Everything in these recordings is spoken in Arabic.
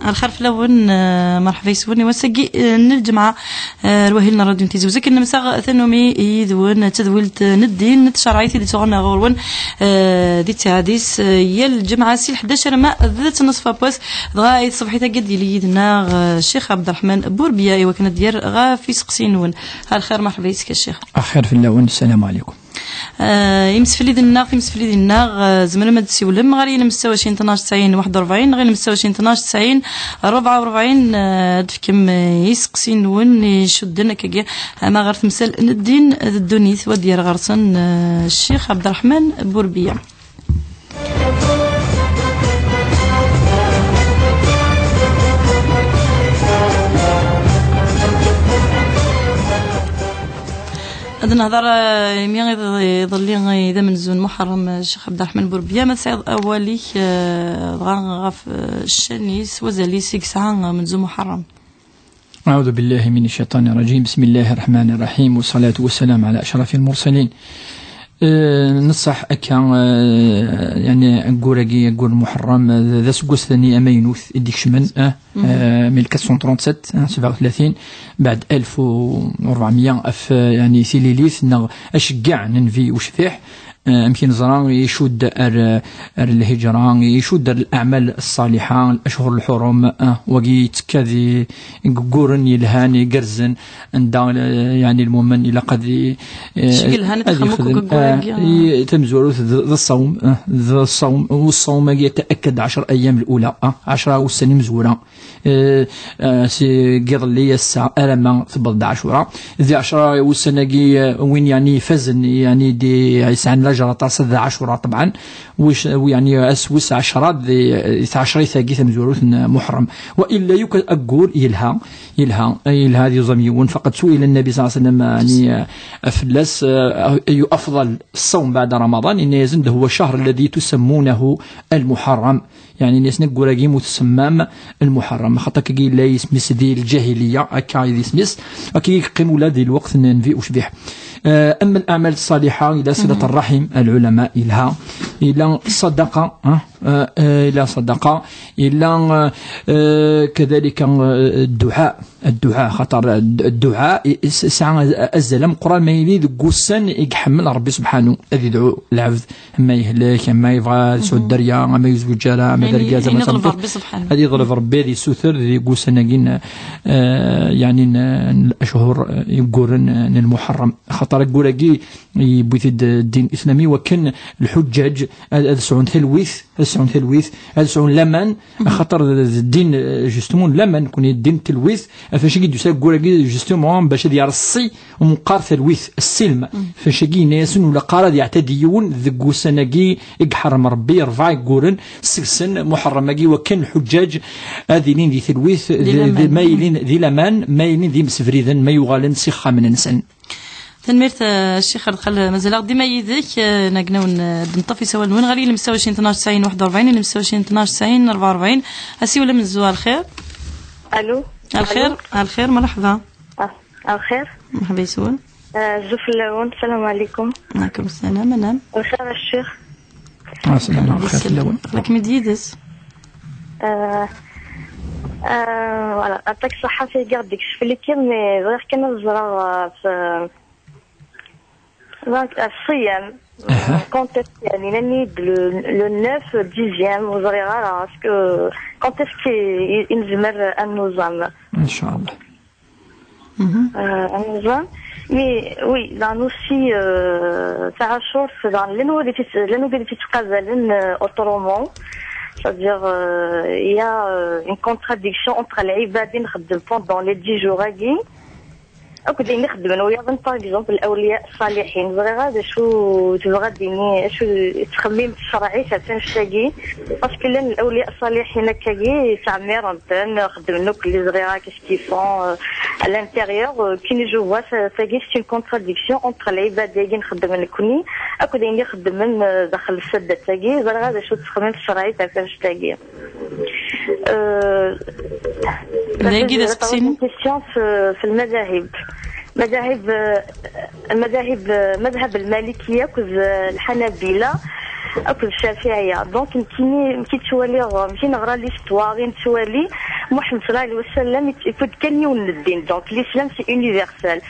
الخير في الاول مرحبا يسوني وسقي نلجمعه روهيلنا راديو تيزوزك نمسا ثنومي يدون تدولت ندين نتشرعيتي دي تغنى غورون دي تعاديس يا الجمعه سي 11 ما ذات نصف باس دغا صبحيتها قد يدنا الشيخ عبد الرحمن بوربيا ايوا كانت ديال غا في سقسينون الخير مرحبا يسك الشيخ. الخير في الاول السلام عليكم. يمس في الناغ زمن ما تسولم غير نمستوى 12 90 41 غير نمستوى 12 90 44 دفكم يسقسين ون يشدنا كاع ما غير تمثال الدين الدنيث وديال غرسن الشيخ عبد الرحمن بوربيا. هذا نهضر يمين يظلي إذا من زون محرم الشيخ عبد الرحمن بوربيا ما سعيد أولي غاف الشنيس وزالي 6 ساعة من زون محرم. أعوذ بالله من الشيطان الرجيم. بسم الله الرحمن الرحيم والصلاة والسلام على أشرف المرسلين. نصح أكا يعني أقول محرم ذا سقوس ثاني أمينوث إديك شمن 1437 37 بعد 1400 أف يعني سيليليث أشجع ننفي وشفيح يمكن زران يشود الهجرة يشود الأعمال الصالحة الأشهر الحرم وقي تكذي قورن يلهاني قرزن عند يعني المؤمن إلى قد شكل تمزور ذا الصوم والصوم يتأكد 10 أيام الأولى 10 والسنة مزورة قيض لي الساعة ألما تبض 10 ذي 10 والسنة وين يعني فزن يعني دي يسعن لجرة تصد 10 طبعا وش يعني أسوس 10 ذي 10 ثاقي ثمزوروث محرم وإلا يمكن أقول يلها ذي ضميون فقد سئل النبي صلى الله عليه وسلم يعني أفلس أي أفضل الصوم بعد رمضان إن يزن هو الشهر الذي تسمونه المحرم يعني الناس نقول راجي متسمم المحرم خاطر كي لا يسمس ذي الجاهليه هكا يسمس كي يقيموا لا ذي الوقت ننفي وشبيح. اما الاعمال الصالحه الى صله الرحم العلماء الها الى صدقه الى صدقه الى كذلك الدعاء خاطر الدعاء ساعه الزلم قران ما يلي قوسن يحمل ربي سبحانه الذي يدعو العبد اما يهلك اما يبغى يسعد الدريا اما يزوج جاره اما درجه زعما هذه يضرب ربي ذي سوثر ذي قوسن يعني الاشهر يقولن المحرم خاطر يقول يبوث الدين الاسلامي وكان الحجاج سعون ثلويث سعون لمن خاطر الدين جوستومون لمن كون الدين تلويث فاش يقول جوستومون باش يرصي ومقار ثلويث السلم فاش ناس ولا قارد يعتديون ذكو سناكي يحرم ربي يرفع يقولن سكسن محرماكي وكان الحجاج هذين ذي ثلويث مايلين ذي لمن مايلين ذي مسفريذا ما يغالن سخه من انسان. تنميرت الشيخ دخل مازال ديما يديك نقناو نطفي سوا وين غالي اللي مستوى 12 90 41 اللي مستوى 12 90 44 اسي ولا من الزوال الخير. الو الخير مرحبا. الخير مرحبا يسون زوف اللون. السلام عليكم. وعليكم السلام. نعم الخير الشيخ. السلام عليكم. اللون لك مديدس فوالا عطاك الصحة في قردك شوف لي كلمة غير كنا الزرار في الصيام كونتست يعني ناني لو 9 ديزيام وزري غير اسكو كونتست كي ينزمر النظام ان شاء الله النظام مي وي دان اوسي تاع شهور دان لانو اللي تتقابلن اوترومون c'est-à-dire il y a une contradiction entre العباد نخدم pendant les 10 jours هاكي أكيد نخدم أنا ويا par exemple الأولياء الصالحين بغي غادي شو تبغى ديني شو التخميم الشرعي تاع شتاكي باسكو لان الأولياء الصالحين هكاكي تعمير نخدم نوك لي زغيرا كيفون à l'intérieur كي نجو فوا تاكي سي une contradiction entre العباد هاكي نخدم نكوني أكيد نخدم من داخل السدة تاكي بغي غادي شو التخميم الشرعي تاع شتاكي في المذاهب مذهب المالكية الحنابلة أو الشافعية دونك كي تولي نغرا ليستوار نتوالي محمد صلى الله عليه وسلم يكون كان يون الدين دونك الاسلام سي يونيفرسال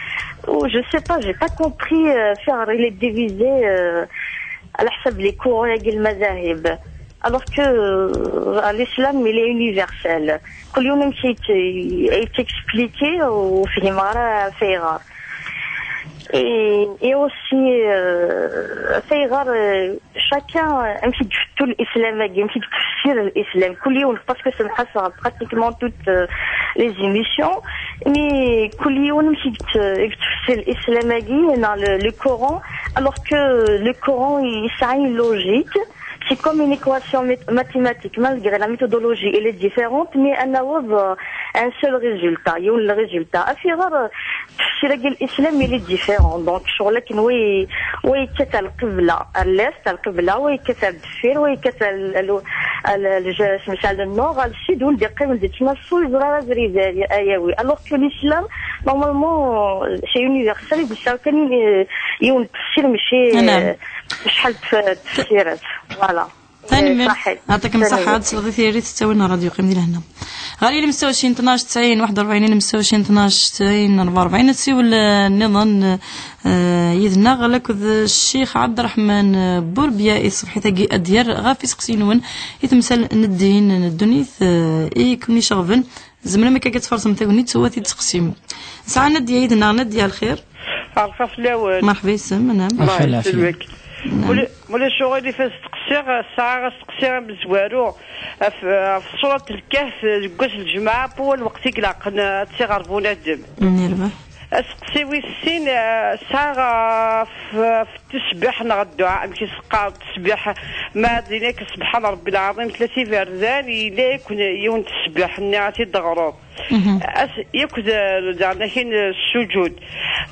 و جو سي با جي با كومبري faire les diviser على حسب لي كورون ديال المذاهب alors que l'islam il est universel كل يوم يمشي يتexpliquer وفيه مرة فيغار et aussi فيغار chacun يمشي يفتو الاسلام يمشي تفسير الاسلام كل يوم باسكو سنحسها pratiquement toutes les émissions mais كل يوم يمشي تفسير الاسلام dans le Coran alors que le Coran il a une logique. C'est comme une équation mathématique, malgré la méthodologie, elle est différente, mais elle a un seul résultat. Il y a le résultat. L'islam, il est différent. Donc, sur lequel, oui, كتل القبلة l'est, القبلة, oui, كتل الدفير, oui, كتل le nord, le sud, ou le déqim, le détinassou, alors que l'islam, normalement, c'est universel, il y a une tafsir, شحال تفسيرات فوالا ثاني يعطيكم الصحة. تصلي ريت تساوينا راديو قيم ديال هنا غالي المستوى 12 90 41 المستوى 12 90 44 تسيو النظام يدنا غلكذ الشيخ عبد الرحمن بوربيا صبحي تاقي ادير غافي سقسينون يتمثل ندين الدنيث اي كوني شغفن زمنا ما كتفرسم تاوني تسواتي تقسيم ساعه ندي يدنا ندي الخير عرفه الاول مرحبا يسم نعم الله يسلمك مولا شغل فاش تقصير الساعه تقصير بزوارو في صوره الكهف كاش الجمعه بول وقت كلا تصيغ ربونا الدم نيربح اسقسيوي السين ساعه في التسبيح نغ الدعاء ماشي سقا التسبيح ما دينك سبحان ربي العظيم 30 فردان الا يكون يوم التسبيح نعتي الدغروب ياكل زعما كاين السجود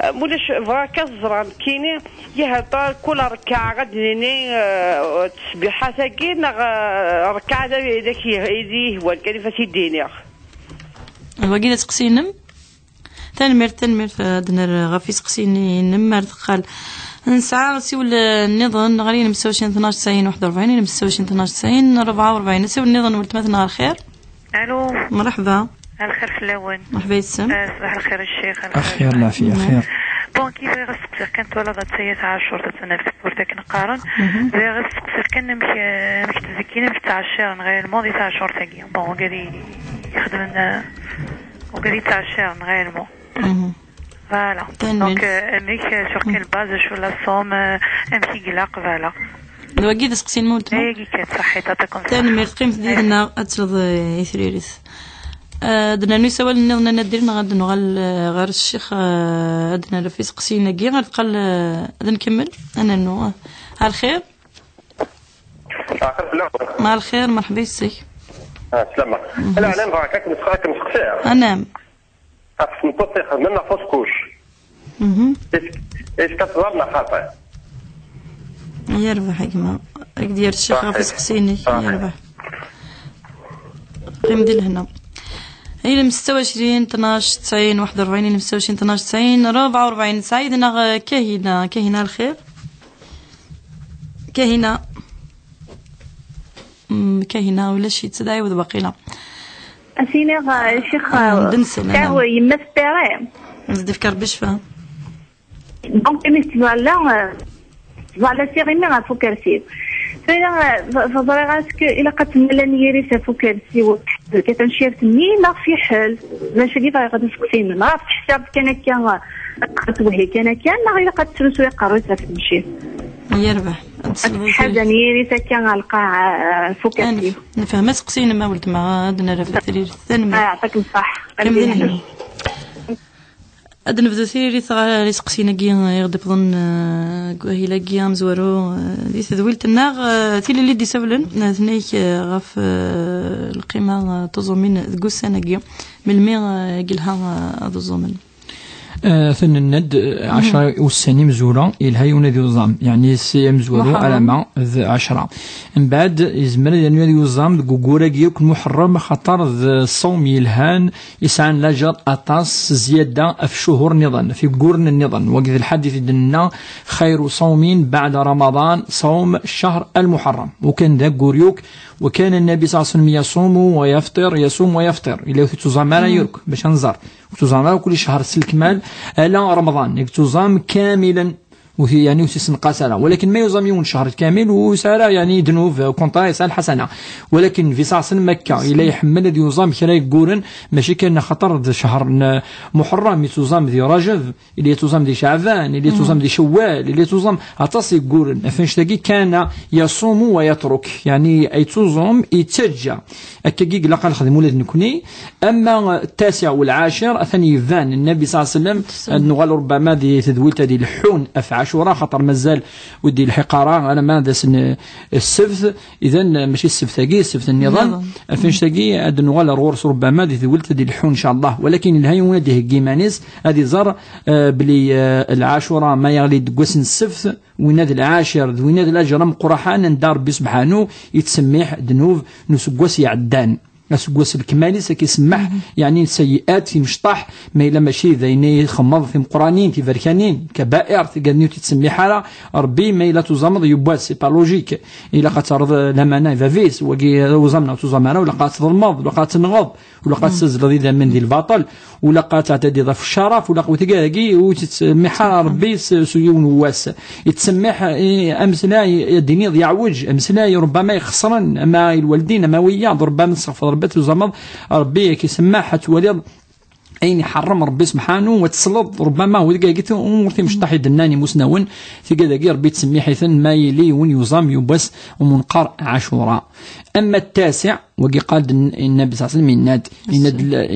مولاش فراكا الزران كاينين يهضر كل ركعه غادي التسبيحه كاين ركعه داك يهوى كيفاش يديني واكيلا تقسينم تنمر دنا غافي سقسيني نمر قال نسعى سيول النظام غالي مسوشين 12 90 41 مسوشين 12 90 44 سيول النظام ولت مثلا الخير الو مرحبا الخير في الاول مرحبا يسم صباح الخير الشيخ الخير لا في خير بون كيف غسقسر كانت ولا تسيت 10 سنه في بورتك نقارن غسقسر كان مش تزكينا مش تاع الشهر غير الماضي تاع الشهر تاعي بون قال يخدم لنا وقال تاع الشهر غير الماضي فوالا دونك ميك sur quelle base شو لا صوم امشي قلاق فوالا لو اكيد سقسين موت اي كيف صحيت تعطيكم ثاني قيمت ديالنا اترض يثريريث دنا نسوى لنا نديرنا غادي غير الشيخ عندنا رفيق سقسينا كي غنقال غادي نكمل انا نو على الخير مع الخير مرحبا سي سلامة انا علام راك مسقسي نعم خاص نطيق منا فوسكوش ايش كتضربنا خاطئ يربح كما دير الشيخ رفيق سقسيني يربح قيم ديال هنا هي المستوى 20 12 90 41 المستوى 20 12 90 44 سعيدنا كاهنة الخير كاهنة ولا شي تدعي وذ باقينا أسيني شيخ كاهو يما في التيران نزيد في كربش فهم دونك على سيغيمي غافو كرسي فضري اسكو الا قتلنا نيري سافو كرسي كتنشير تني ما في حل ماشي كيف غادي تسقسينا ما في حساب كان قتوهي كان غير قد ترسو يقرر تمشي يربح حاجه نيري كان القاع فوكسي نفهم سقسينا ما ولد ما عندنا راه في الثاني يعطيك الصح هاد نبدو ثيري ثغا سقسينا كي يغدب ظن هيلا كي مزورو دي تذويلت الناغ تيلي اللي دي سولن ثنيك غاف القيمه تزومين ذكو السنه كي من المي قلها تزومن ثن الند 10 والسني مزورة إلهي ونادي وزام يعني سي مزورو على ما 10 من بعد يزمر يعني نادي وزام قوقورا كيوك محرم خطر الصوم يلهان يسعن لاجر أطاس زيادة في شهور نظام في قرن النظام وقذ الحديث دنا خير صوم بعد رمضان صوم الشهر المحرم وكان ذا قوريوك وكان النبي صلى الله عليه وسلم يصوم ويفطر يصوم ويفطر إلا تزام لا يرك باش نزار وتزام كل شهر الكمال على رمضان تزام كاملا وهي يعني وتسنقاسنا، ولكن ما يزام يوم شهر كامل وسارة يعني ذنوب كونطا يسال حسنه، ولكن في ساعه مكه الى يحمل ذي يزام كرا يقورن ماشي كان خطر شهر محرم يتزام ذي رجب اللي يتزام ذي شعبان اللي يتزام ذي شوال اللي يتزام عطاس يقورن فاش تلاقي كان يصوم ويترك يعني اي تزوم يتسجى اكاكيك لقى نخدم ولاد نكوني. اما التاسع والعاشر اثني يفان النبي صلى الله عليه وسلم انه ربما ذي تدويلته ذي الحون افعى عاشوراء خاطر مازال ودي الحقاره انا ما داس السبت اذا ماشي السبت تاقي السبت النظام فاش تاقي هاد نغال رورس ربما دي ولت دي الحون ان شاء الله، ولكن الهيون دي كيمانيس هذه زر بلي العاشوراء ما يغلي دقوسن السبت ويناد العاشر ويناد الاجرم قرحان ندار بي سبحانه يتسمح ذنوب نسقوس يعدان نسقوس الكمالي سكيسمح يعني سيئات في مشطح ما إلا ماشي ذيني خمض في مقرانين في فركانين كبائر تقدني تسمي حالة ربي ما إلا تزمض يبواس سي با لوجيك إلا قد ترض لمانا فافيس وكي وزمنا وتزمنا ولا قد تظلمض ولا قد تنغض ولا قد تزل ذي من ذي الباطل ولا قد تعتدي في الشرف ولا قد تقاقي وتسمي حالة ربي سيون واس يتسمح أمسنا الدنيا يعوج أمسنا ربما يخسرن أما الوالدين أما وياض ربما نصف ربي وزمض ربي كيسمح حتى وليض أين حرم ربي سبحانه وتسلط ربما هو قلت أمورتي مش طاحي دناني مسنون في كذا ربي تسمي حيث ما يلي ون يزام يبس ومنقر عاشوراء. أما التاسع وقي قال النبي صلى الله عليه وسلم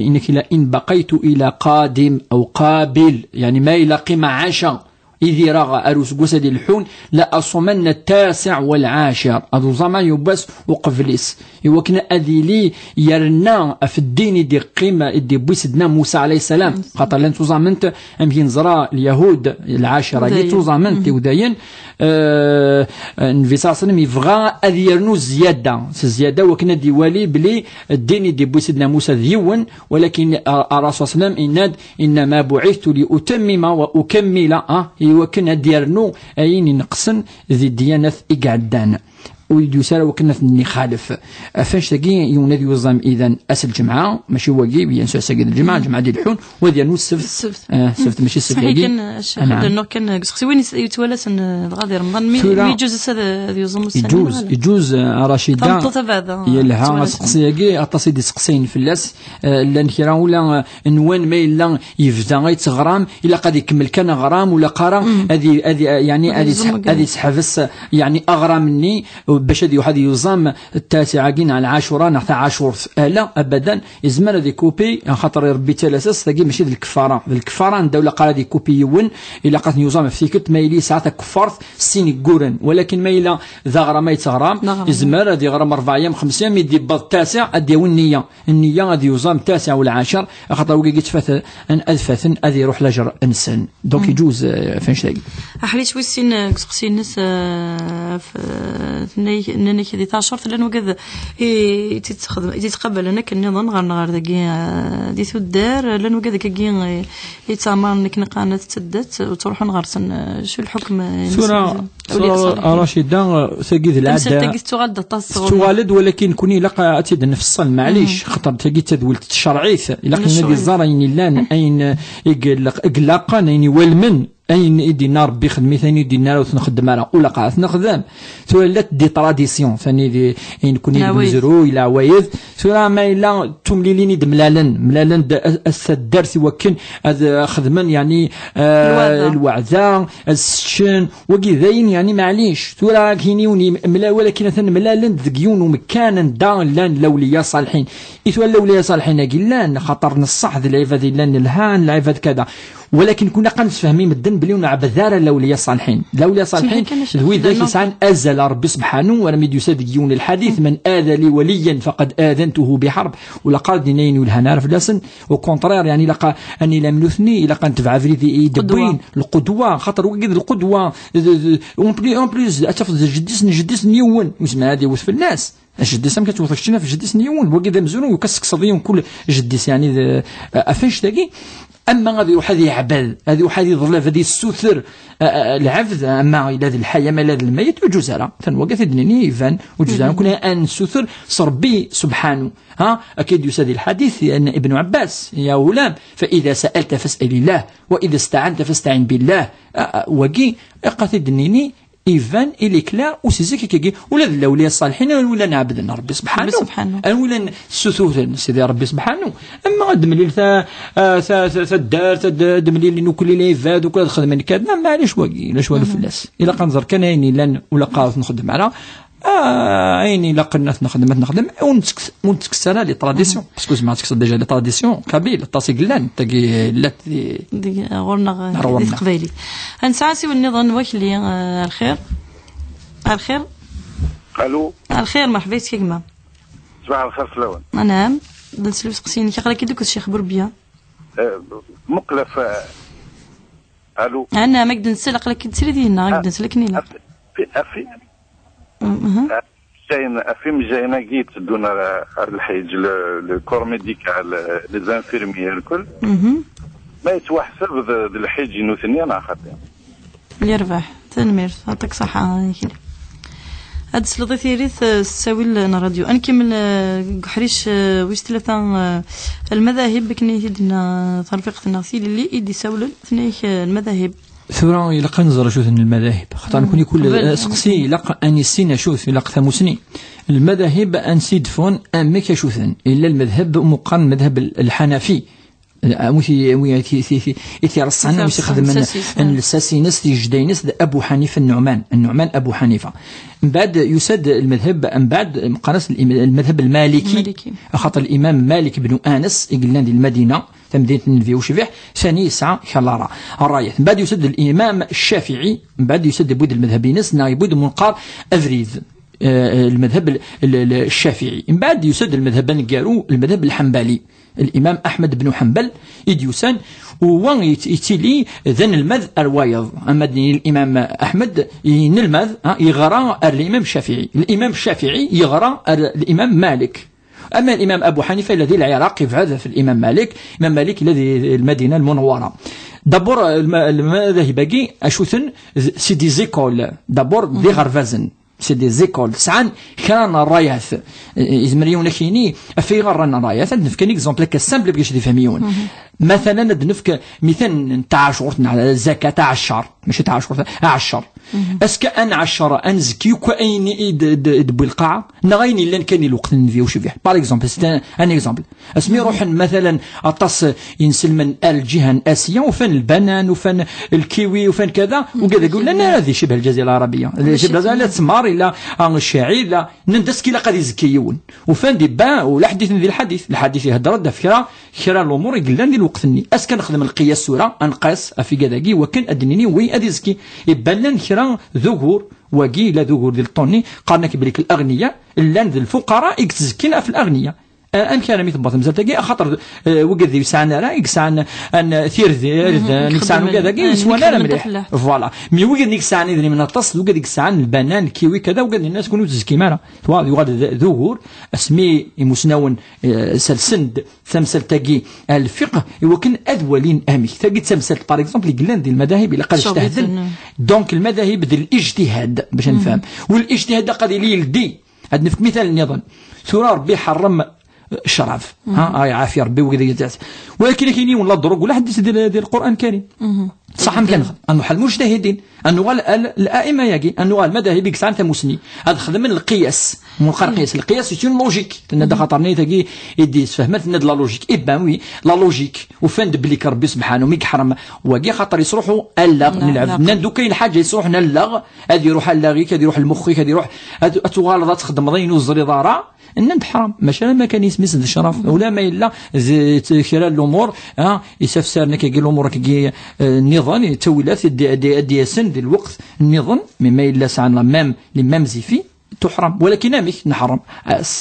إنك إن بقيت إلى قادم أو قابل يعني ما إلى قيمة عشا إذ رغى أروس قسد الحون لا أصومن التاسع والعاشر أدو زمان يبس وقفليس يوكنا أذي لي يرنا في الدين دي قيمة دي بوسدنا موسى عليه السلام خاطر لن تزامنت أمين زرا اليهود العاشرة دي تزامنت وداين النبي صلى الله عليه وسلم يبغى أذي يرنو زيادة وكنا دي والي بلي الدين دي بوسدنا موسى ذيون ولكن الرسول صلى الله عليه وسلم إنما بعثت لأتمم وأكمل وكنا ديرنو أين نقصن ذي الديانة إقعدان ويدوسار وكنا في خالف فاش تاقي يونادي وزام إذن أس الجمعة ماشي واجب ينسوا ساقي الجمعة ديال الحون وديرنو السبت السبت ماشي السبت كان الشيخ عبد كان قصي وين يتوالس غادي رمضان مي يجوز هذا يوزم السنة يجوز رشيدة يلها سقسياكي أتصيدي سقسين في اللاس لان كيرا ولا نوان ما إلا يفدا غيتغرام إلا قد يكمل كان غرام ولا قرام هذه يعني هذه سحبس يعني أغرام مني باش هذه واحد يوزام التاسعة كين على عاشوراء نحتاج عاشور لا ابدا يزمر هذه كوبي خاطر ربي تلاسس تلاقي ماشي الكفاره الدوله قال هذه كوبي يون الا قد يوزام فيكت ما يلي ساعه كفرت سين كورن ولكن ما الا ذا غرام يتغرام يزمر هذه غرام 4 ايام 5 ايام يدي التاسع ادي النيه غادي يوزام التاسع والعاشر خاطر وقيت فات ان ادفثن هذه يروح لاجر انسان دونك يجوز فين شي احري شوي السن قصقسي الناس نني كذي تاشر لأنه كذا يتقبل أنا كنظن غير ذاكي دي تودار لأنه كذا كي يتامر إنك نقانة تسدت وتروحون غرسن شو الحكم سورة رشيدة ثقيد العادة تغالد ولكن كوني لقى أتيد نفصل معليش خطر تلاقي تدولت الشرعيث لكن هذه الزارين لان أين إقلاقا أين والمن أين يدي نار بخدمي ثاني يدي نار وتنخدم على ولا قاعد نخدم تولت دي تراديسيون ثاني دي إن كوني نزرو إلى عوايد سورة ما إلا تمليليني ملالن السدرس وكن هذا خدما يعني الوعدة السشن وكي ذاين يعني معليش سورة كينيوني ملا ولكن ثاني ملالن ذكيون ومكان دان لان لوليا صالحين يتولى لوليا صالحين أجلان خطر نصح ذي العباد لان الهان العباد كذا ولكن كنا قنص فاهمين الدن بلي ونعب ذار الاولياء الصالحين ذوي ذاك يسعى ازل ربي سبحانه ولم يدسد يون الحديث من اذى لي وليا فقد اذنته بحرب ولا قال دينين والهنار في لسن وكونترير يعني لقى اني لم نثني الا كانت تبع فريدي دبوين القدوه خاطر وقيد القدوه اون بليز اتفضل جديس نيون واسمها هذه وصف الناس الجديس ما كتوثقش في الجديس نيون وكذا مزون وكسك صديون كل جديس يعني افاش تاكي. اما غادي يروح هذه عباد هذه واحد يظلف هذه السوثر العبد. اما الى ذي الحياه ما الى الميت وجوزها وقت الدنيا يفان وجوزها كلها ان سوثر صربي سبحانه. اكيد يساد الحديث ان ابن عباس يا غلام فاذا سالت فاسال الله واذا استعنت فاستعن بالله. وكي قات الدنيا إيفان إليكلا وسيزيك كي ولا الأولياء الصالحين ولا نعبدنا ربي سبحانه ولا سثوث سيدي ربي سبحانه. أما دمليل الدار دمليل نوكل لي فاد وكل خدمة كذا معليش واقي لا شوالو فلاس إلا قنزر كان عيني لان ولا قاعد نخدم على عيني لا قلنا نخدم ونتكسر لي تراديسيون باسكو زعما تكسر ديجا لي تراديسيون قبيل طاسي قلان تاكي لات دي غورنا دي قبيلي نسعسي والنظام وكلي الخير الخير الو الخير مرحبا بك كيما صباح الخير سلوان. نعم نسلو سقسيني كيقرا كي دوك الشيخ بربيا مقلف. الو انا ما قد نسلق لك تسري ديالنا قد نسلكني لا في افيم جاينا جيت دون الحيج الكور ميديكال لي زانفيرميير الكل ما يتوحسب ذا الحيج نوثني انا خاطر يربح تنمير يعطيك صحه. هاد سلطتي ريث تساوي لنا راديو نكمل حريش ويش ثلاثه المذاهب كني هدنا ترفيقه الناصيل اللي يدي ساول ثنيه المذاهب ثورة إلا قنزر شوث المذاهب خاطر نكون كل سقسي لق أني سين شوث لق ثموسني المذاهب أنسيد فون أمك شوثن إلا المذهب مقارن المذهب الحنفي إثي رصعنا ويش خدم أن الساسينس يجدينس أبو حنيفة النعمان أبو حنيفة. من بعد يسد المذهب من بعد مقارنة المذهب المالكي خاطر الإمام مالك بن أنس إقلان دي المدينة تمدينة النبي وشبيح ثاني يسعى خلارة الراية. من بعد يسد الإمام الشافعي من بعد يسد بود المذهبينس نايبود منقار أفريز المذهب الشافعي. من بعد يسد المذهبان قالوا المذهب الحنبلي الإمام أحمد بن حنبل إديوسان ووان يتيلي ذن المذ الوايض. أما الإمام أحمد ينلمذ يغرى الإمام الشافعي يغرى الإمام مالك. أما الإمام أبو حنيفة الذي العراق يفعل في الإمام مالك الذي المدينة المنورة. دابور المذاهب باقي أشوثن سي دي زيكول دابور دي غرفازن سي دي زيكول سعان كان الرايات إزمريون لكيني في غرنا رايات نفك اكزومبل كسامبل باش تفهميون. مثلا نفك مثال تاع شورتنا على الزكاة تاع الشهر ماشي تاع شورت عشر اسكا ان عشرة انزكي كاين بالقاعه نغيني لان كان الوقت نفيو شوفيه باغ اكزومبل سي ان اكزومبل اسمي روح مثلا اطاس ينسل من الجهه الاسيا وفن البنان وفن الكيوي وفن كذا وكذا يقول لنا هذه شبه الجزيره العربيه شبه لا تسمار الا الشعير لا ندسكي لا قد يزكيون وفن دي با ولا حديث ذي الحديث يهضر دفكره خير الامور يقول لنا الوقتني اسكا نخدم القياس سوره انقاس في كذاكي وكان ادنيني وي اديزكي يبان لنا خير ذكور وكي لا ذكور ديال الطوني قارنا كبريك الاغنياء اللان ذي الفقراء يكتزكينا في الاغنياء ان كان مثل بطل مزال خاطر وقد يسعنا راه يكسعنا ان ثير نكسعنا كذا يسوانا لا مليح فوالا مي وقد نكسعنا من التصل وقد يكسعنا البنان الكيوي كذا وقد الناس يكونوا تزكي مالا يقعد ذكور اسمي مسنون سلسند تمثل تاقي الفقه وكن ادولين امي تاقي تمثل باغ اكزومبل قلان ديال المذاهب اللي قد اجتهد دونك المذاهب ديال الاجتهاد باش نفهم والاجتهاد قد يلدي هاد نفك مثال النظام ثورة ربي حرم الشرف عافية ربي وكذا ولكن كاينين ولا ضرب ولا حديث ديال القرآن الكريم صح ممكن انه حل المجتهدين انه الائمه ياكي انه المذاهب يكسان تمسني هذا خدم من القياس القياس سي لوجيك تندا خاطرني تاكي يدي فهمت ند لا لوجيك ايبان وي لا لوجيك وفند بليك ربي سبحانه مي يحرم واكي خاطر يصروحوا اللغ نلعب ندو كاين حاجه يصروحنا اللغ هذه يروح اللغيك هذه يروح المخيك هذه يروح اتغالط تخدم ضين وزري ضارا ان حرام ماشي ما كان يسمي الشرف ولا ما الا خلال الامور يسفسرنا كي الامور كي النظام التولات دي سن ديال الوقت النظام مما الا سعنا مام لمام زيفي تحرم ولكن مش نحرم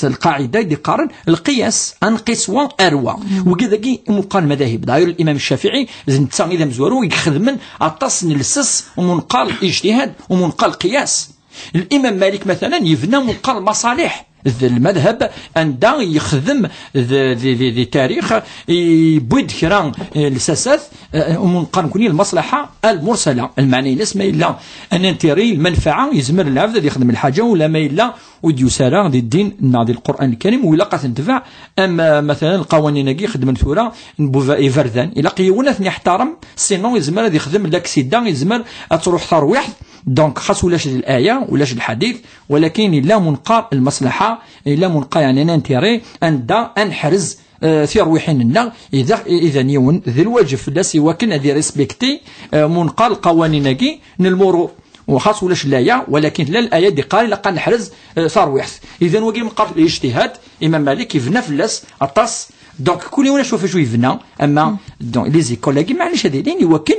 القاعده دي قارن القياس انقص واروى وكذا كي مقارن مذاهب داير الامام الشافعي زنت اذا مزورو يخدم التصن السس ومنقال اجتهاد ومنقال قياس. الامام مالك مثلا يبنى منقال مصالح المذهب عندها يخدم ذي تاريخ يبيد كرا الساسات ومنقارن كوني المصلحة المرسلة المعني لسما إلا أن انتري المنفعة يزمر العبد يخدم الحاجة ولا ما إلا وديوسارا دي الدين ناضي القرآن الكريم ولا قد تنتفع أما مثلا القوانين كي يخدم ثورة نبوفا فردان إلا قيونا ثني يحترم سينو يزمر يخدم لاكسيدا يزمر تروح ترويح دونك خاص ولاش الآية ولاش الحديث ولكن إلا منقى المصلحة إلا منقى يعني ننتيري أندا أنحرز في رويحين لنا إذا يون ذي الواجب لا سوى كنا ذي ريسبكتي منقى القوانين كي نلمرور وخاص ولاش الآية ولكن لا الآية دي قال لقى نحرز صار إذا وقيم قرط الاجتهاد إمام مالك يفنى فلاس الطاس دونك كل يوم نشوف شو يفنى أما دونك لي زيكول كي معليش هذه لين يوكل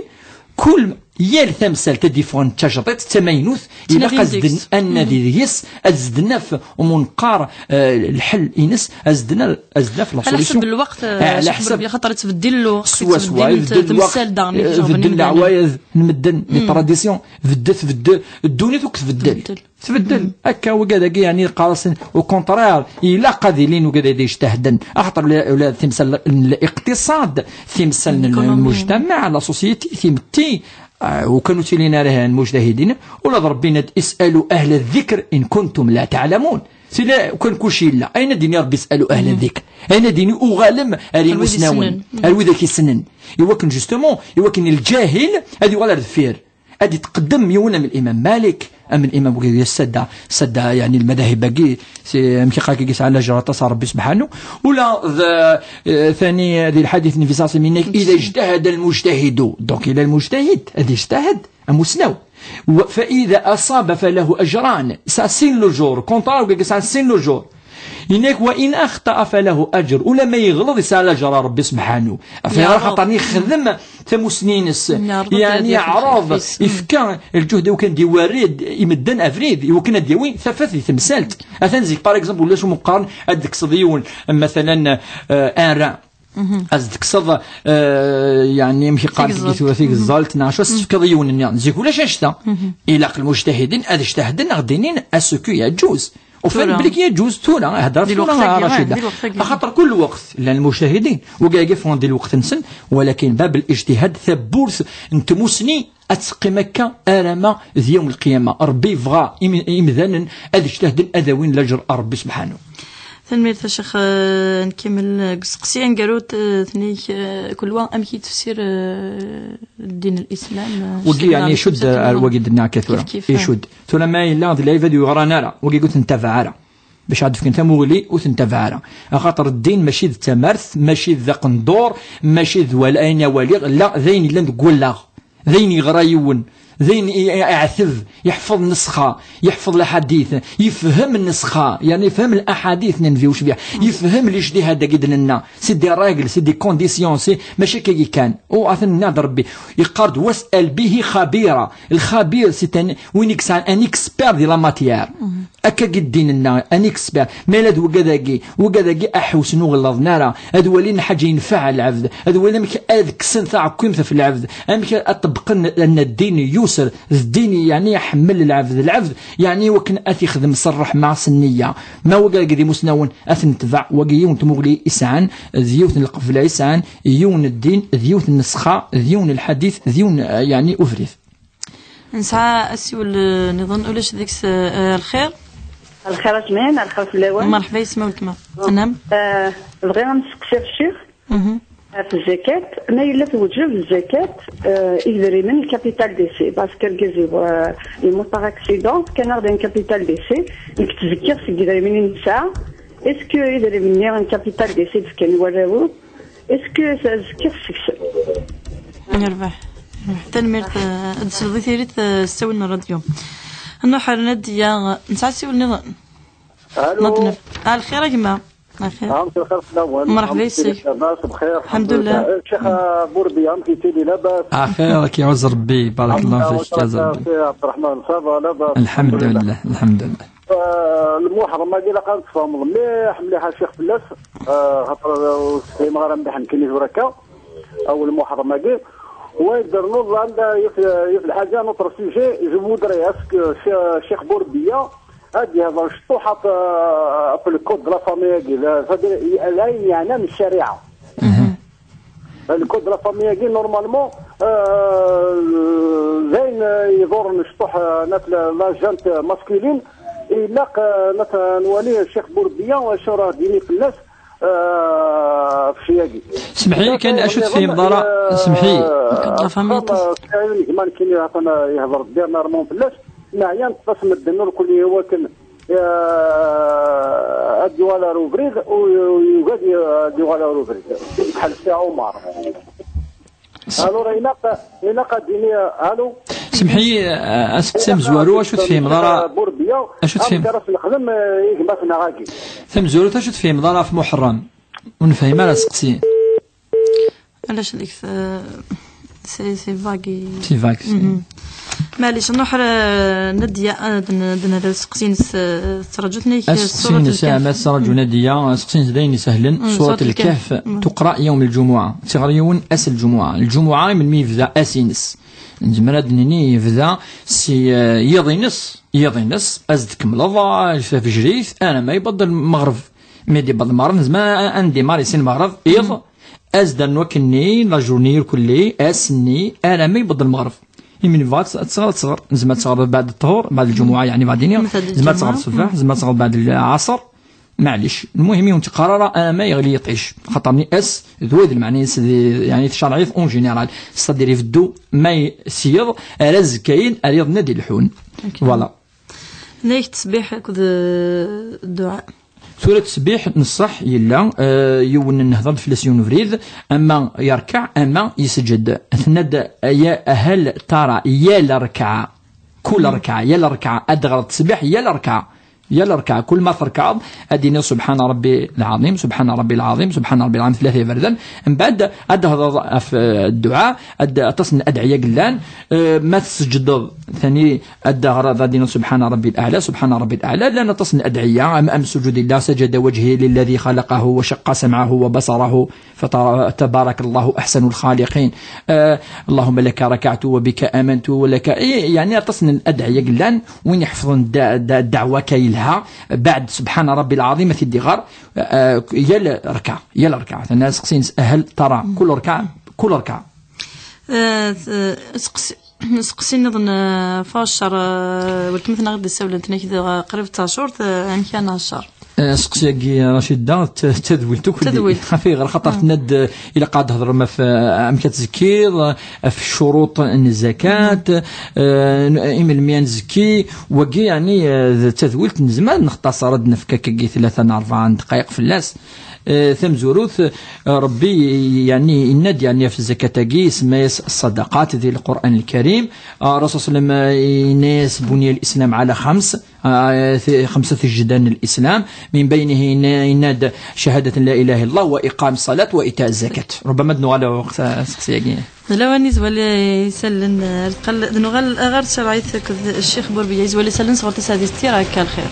كل يال ثمثال تديفون تجريت تمينوث إلا قصدن أن ديس أزدنا في ومنقار الحل إنس أزدنا في على حسب الوقت على حسب خاطر تبدل له سوا تمثال دارني تبدل العوايد نمدن لي تراديسيون تبدل الدنيا تبدل هكا وكذا يعني قاص وكونترير إلا قادرين وكذا يجتهدن أخطر ولا تمثال الاقتصاد تمثال المجتمع لا سوسيتي ثمتي وكانوا تلينا لها المجتهدين ولا ربنا اسألوا أهل الذكر إن كنتم لا تعلمون سلا كان كل شيء لا أين ديني ربي اسألوا أهل الذكر أين ديني أغالم المسنون الوذاك السنن يوكن جوستومون يوكن الجاهل هذه ولا الفير هذه تقدم يونا من الإمام مالك أم الإمام بوكي سد يعني المذاهب باقي مشي قاكي على جرات ربي سبحانه ولا ثاني ذي الحديث النبي صلى الله عليه وسلم إذا اجتهد المجتهد دونك إلى المجتهد هذا اجتهد مسنو فإذا أصاب فله أجران ساسين لو جور كونتار ساسين لو جور إنك وإن أخطأ فله أجر ولا ما يغلط يسال جرى ربي سبحانه فيرى خاطرني خدم ثمسنينس يعني يعرض إفكا الجهد وكان دي وريد يمدن أفريد وكان ديوين ثفث تمثالت أثنزيك بار إكزامبل ولاش مقارن أدك صديون مثلا أن أزدك صد يعني مشي قال ثلاثي الزالت ناشوا سفكضيون يعني زيك ولاش أشتا إلى المجتهدين أذ اجتهدن غدينين أسكو يجوز وفين بليك يجوز تونا هدرت تونا رشيدة خاطر كل وقت لأن المجتهدين وقاعد فون دي الوقت نسن ولكن باب الاجتهاد ثبورث انت مسني أتسقي مكة آلما ذي يوم القيامة ربي فغا إمذانا أذ اجتهد أذوين لجر ربي سبحانه ثاني الشيخ نكمل قصقسيان قالوت ثني كل وان أمكي تفسير الدين الإسلام وقي يعني شد الوقيد الناكثورة يشد ثم ما يلا ذي العباد يغرانا وقي قلت انتفع باش عاد فكنت مولي وتنتفع خاطر الدين ماشي ذا تمارث ماشي ذا قندور ماشي ذا والأين والغ لا ذين لا نقول لا ذين يغرايون ذين يعثف يحفظ نسخة يحفظ الحديث يفهم النسخة يعني يفهم الأحاديث ننفيوش بها يفهم ليش دي هذا قد لنا سي دي راجل سي دي كونديسيون سي ماشي كي كان أثن نادر ربي يقارد واسأل به خبيرا الخبير سي وين يكسان ان اكسبير دي لا ماتيير أكا قدين لنا ان اكسبير ميلاد وكذاكي أحوس نغلظنا راه هذا ولين حاجة ينفع العبد هذا ولين أذك سنتاع قيمته في العبد أمك أطبقن أن الدين يوسر الدين يعني يحمل العبد يعني وكن أثي خدم صرح مع سنية ما وقال قدي مسنون أثن تبع وقيون تمغلي إسعان ذيوث القفلة إسعان يون الدين ذيوث النسخة ذيون الحديث ذيون يعني أفريث نسعى أسيول نظن أولاش ذيك الخير أجمعين الخير في الأول مرحبا يسمى وتما نعم بغينا نسقسي الشيخ في الزكاة ما إلا توجب الزكاة إذا من الكابيتال ديسي باسكو كيزي يموت أكسيدون كان غدا كابيتال ديسي نكتزكي في إذا من النساء اسكو إذا مني ان كابيتال ديسي كان وراو اسكو زكي في نربح تنمير تسلضي ثيريت استوينا الراديو أنه حرنا يا نسعسي والنظام الو الخير يا جماعة الخير مرحبا يسيك بخير الحمد لله الشيخ بوربي أنت تيلي لاباس خيرك يا عز ربي بارك الله فيك يا عز ربي عبد الرحمن صافا لاباس الحمد لله الحمد لله المحرم ما قال قال تفهم مليح الشيخ فلاس خاطر في مغرب مليح نكني وركا او المحرم ما قال ويقدر نوض عندها في الحاجه نطر سوجي جو فودري اسك الشيخ بوربيه هذه هذا الشطوحه في الكود لا فامي لا يعني من الشريعه. الكود لا فامي كي نورمالمون زين يدور نشطح لاجانت ماسكولين يلاق مثلا ولي الشيخ بورديه واش راه ديني في الناس في شياكي. سمحي لي كان اشد في مضاره سمحي لا فامي كمان كاين يهضر نورمالمون في الناس معيان تصم الدنور كل هو كان الدوالا روبريد ويوجد دوالا روبريد بحال سي عمر. الو راه ديني الو سمحي اسقسم زوارو اش تفهم ضرا بورديه اش تفهم راس نخدم يجمعنا غاكي ثم زورو اش تفهم ضرا في محرم ونفهم انا سقسي علاش ديك سي فاغي سي فاكس معليش نروح نديا دنا سقسين ترجتني سورة الكهف سرجو نديا سقسين زدين سهلا سورة الكهف تقرأ يوم الجمعة تغريون أس الجمعة من ميفذا أسينس نجمراد نيني يفذا سي يضينس أزدك ملضا في جريث أنا ما يبضل المغرب ميدي بضل المغرب زما عندي ماري سين المغرب يض أزد نوكني لا جورني كلي أسني أنا ما يبضل المغرب من فات تصغر زعما تصغر بعد الطهور بعد الجمعة يعني بعدين زعما تصغر الصباح زعما تصغر بعد العصر معليش المهم يوم تقرر انا ما يغلي يطيش خاطرني اس ذويد المعني يعني الشرعيه اون جينيرال ستادير في الدو ما يسير راز كاين اريض نادي الحون فوالا نيك تسبيح كذا الدعاء سورة التسبيح نصح يلا يون نهضر فلسيون فريد اما يركع اما يسجد ثند يا هل ترى يا الركعه كل ركعه يا الركعه ادغر التسبيح يا الركعه كل ما تركع اديني سبحان ربي العظيم سبحان ربي العظيم سبحان ربي العظيم ثلاثه فردا من بعد ادهض في الدعاء تصن ادعيه قلان ما تسجد ثاني ادهر اديني سبحان ربي الاعلى سبحان ربي الاعلى لان تصن ادعيه ام سجود الله سجد وجهه للذي خلقه وشق سمعه وبصره فتبارك الله احسن الخالقين اللهم لك ركعت وبك امنت ولك يعني تصن ادعيه قلان وين يحفظون الدعوه كايلها بعد سبحان ربي العظيم في الدغار يا الركعه الناس قسين اهل ترى كل ركعه سقسي نظن فاشر ولكن غادي نساول انت قريب تاع شهور يعني كان الشهر سقسي رشيد دا تدويلتو كل خفي غير خاطر تند الى قاعد تهضر ما في امكان تزكي في الشروط الزكاه الميان زكي وكي يعني تدويلت نزمان نختصر نفكك كي 3-4 دقائق في اللاس ثم زروث ربي يعني ينادي يعني في الزكاة اسمها الصدقات ذي القرآن الكريم الرسول صلى الله عليه وسلم يناس بني الإسلام على 5 جدران الإسلام من بينه ينادى شهادة لا إله إلا الله وإقام الصلاة وإيتاء الزكاة ربما دنو على وقت سقسياقين لو نزول يسلن نغل غير شرعيت الشيخ بوربي يزول يسلن صغرت سادس تيراك الخير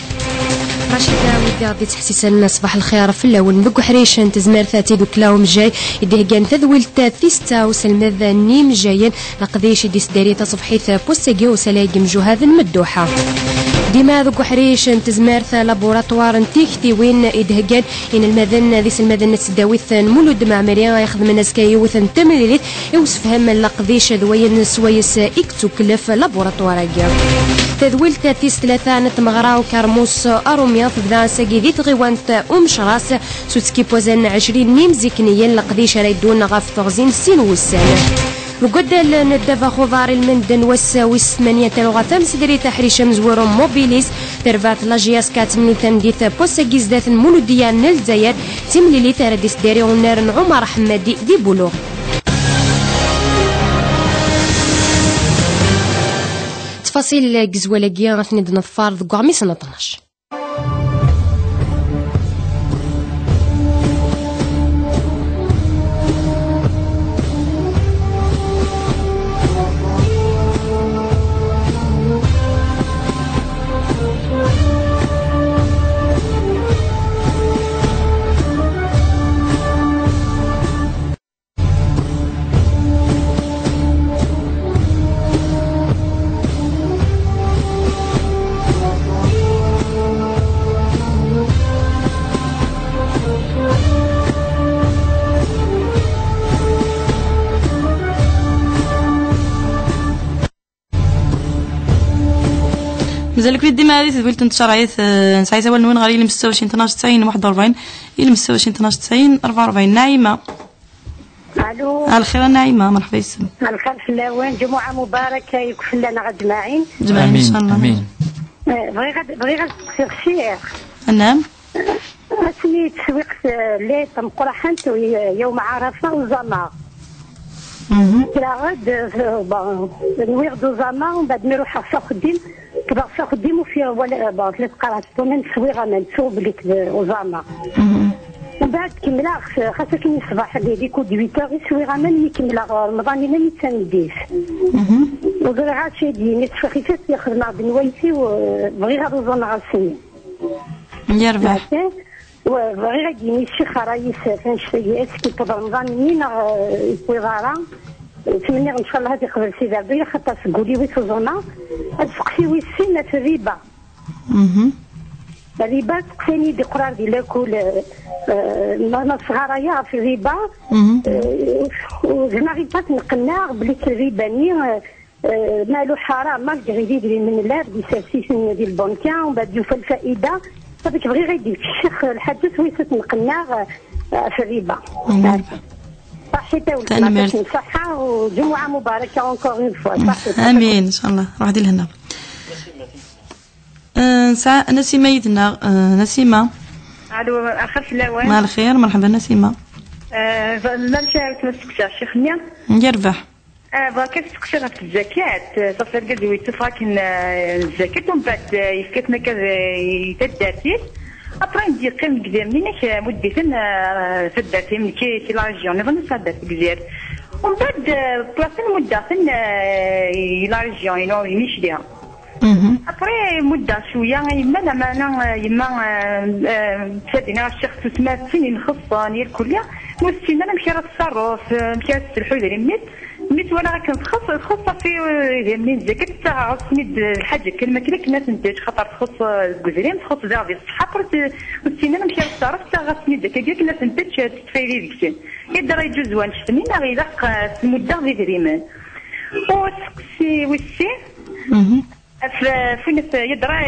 رشيدة ودي غادي تحسيس لنا صباح الخير في الاول ذوك حريش تزمر ثاتي ذوك لاوم جاي يديه كان تذويل تاثيستا وسلمذ نيم جايين لقديش ديس داري تصبحيث بوسكي وسلاقم جهاذ مدوحه ديما ذوك حريش تزمر ثا لابوراتوار تيكتي وين يدهكان ان المذن ذيس المذن تداويث مولود معمريا يخدم الناس كيوثن تمليليت يوسفهم لقديش ذوين سويس اكتو كلف لابوراتوار تذويل تاثيس 3 نتمغراو كرموس اروميا تبدا ساقي ذي تغيوانت مشراس سوتسكي بوزن 20 نيم زيكنيين لقديش رايدون غاف تغزين سين وسان وقدل ندفا خضار المندن والساويس 8 لغة مسدري تحريش مزور موبيليس ترفات لاجياس كاتمني تمديث بوساقيز ذات المولودية نلزاير تمليلي تارديس داري ونار عمر حمادي دي بلوغ تفاصيل قزوالكيا غاتني نظفار ذو قاميس 12. مازال كريت ديما هذه تدويلت نتشرعيت نسعي سوال نوين غير 26 12 90 41 إلى 26 12 90 44. نعيمة. الو. الخير نعيمة، مرحبا يسلم. الخير فلاوين، جمعة مباركة يكفل لنا أجمعين. جمعين إن شاء الله. امين. بغي غير الشيخ. نعم. اسمي تسويق لي مقرحنت يوم عرفة وزما. كلا غد نويغدو زما ومن بعد نروح خديم كبا خديم وفي ولا ثلاث قرات من تسويغ انا نسوق لك وزما. ومن بعد كملا خاصة كي الصباح اللي كود 8 يسويغ انا يكمل رمضان انا نتسنديش. وغير عاد شي ديني تفخيفات يخدم بنويتي وبغي غادو زنا غاسني. يربح. وغير غادي الشيخ رايس فنشتي اسكي في رمضان منين يصيغارا نتمنى ان شاء الله هذه قبل سيدي ربي خاطر تقولي ويتوزونا تسقسي ويسينا في الربا. الربا تسقسيني دي قرار ديال كل انا صغاريا في الربا وجماعي بات نقنع بلي الربا مالو حرام ما يدير من الله بيساسيس ديال البنكه ومن بعد يوفى الفائده صافي بغي غيدير الشيخ الحدث ويسات نقنع في الربا. صحيتي ولكن صحة وجمعة مباركة اونكور اون فوا. امين ان شاء الله. روح دير لهنا. نسيمة يدنا. نسيمة. الو اخر فلاوان. مع الخير، مرحبا نسيمة. لا نشارك نسكت الشيخ نيا. يربح. كيف تكشف في الزكاة صافي القد ويتفاك الزكاة ومن بعد يفكتنا كذا يتداتي أبرا ندي قيم كذا منك مدة تداتي من كي لا ريجيون نظن صدات كذا ومن بعد بلاصين مدة لا ريجيون يمشي ليها. أبرا مدة شوية يما لما أنا يما تشدينا الشيخ تسمى سنين خصاني الكلية وسينا نمشي للتصرف مشي للسلحو دريميت ميت وانا خاصة في منين زكاة تاع سميد الحاجة كلمة كذا كنا تنتج خاطر تخص الجزرين تخص ديال الصحة وسينا نمشي للصرف تاع سميد كذا كنا تنتج تفايلي ديكشن يقدر يجوز وانشتني غير داق المدة في دريمان وسكسي وسي فين يدرى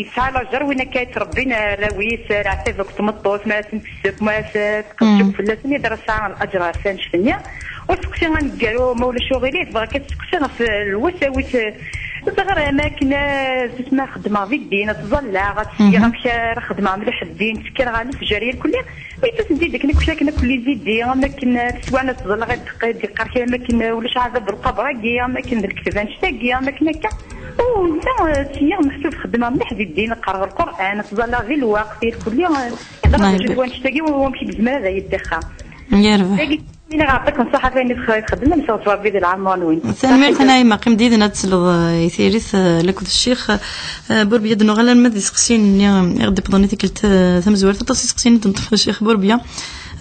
يسعى لاجر وين كيتربينا لاويس راه وقت مطوس ما تنفسك ما تقشف في اللسان يدرى ساعة الاجر فين شفنيا وسكسي غنقالو مولا شغلي تبغى كتسكسي في الوساوس صغر اماكن تسمى خدمه في الدين تظلع غتسير مشى خدمه مليح الدين تسكر غا الفجاريه الكليه ويتسدي ديك كنا كل زيدي اماكن تسوانا تظل غادي قركي اماكن ولا شعب بالقبره كي اماكن الكتبان شتاكي اماكن هكا ولا سير محسوب خدمه مليح في الدين قرا القران تظل غير الوقت الكليه يقدر يجوز نشتاقي ويمشي بزمان هذا يدخل يربح. مين غنعطيك نصيحه فين تخدم نساو تربي ديال العمانوين ثاني حنا ما قيم ديدنا تسلغ يثيرث لكود الشيخ بوربيا دنو غلا ما ديسقسين يغدي بضنيتي كلت ثمزوار تصي سقسين تنطف الشيخ بوربيا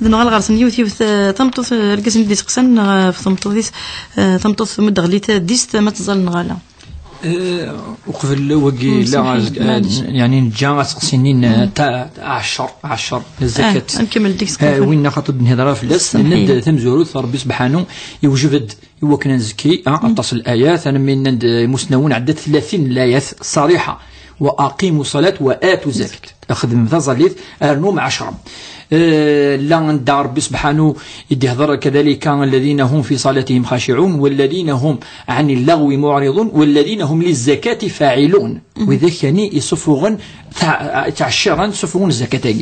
دنو غلا غرسن يوثي تمطوث ركسن ديسقسن في تمطوث تمطوث مدغليت ديست ما تزال نغالا وقبل وقي لا يعني نجا سقسينين تاع 10 الزكاة نكمل ديك وين خاطر نهضر في اللاس ند ثمزورو ربي سبحانه يوجد هو كنا نزكي اتصل الايات انا من مسنون عدد 30 الايات صريحه واقيموا الصلاه واتوا الزكاه اخذ من ذا ارنو مع 10 لا عند ربي سبحانه يهضر كذلك الذين هم في صلاتهم خاشعون والذين هم عن اللغو معرضون والذين هم للزكاة فاعلون وإذا كان يصفون تاع الشرع صفون الزكاة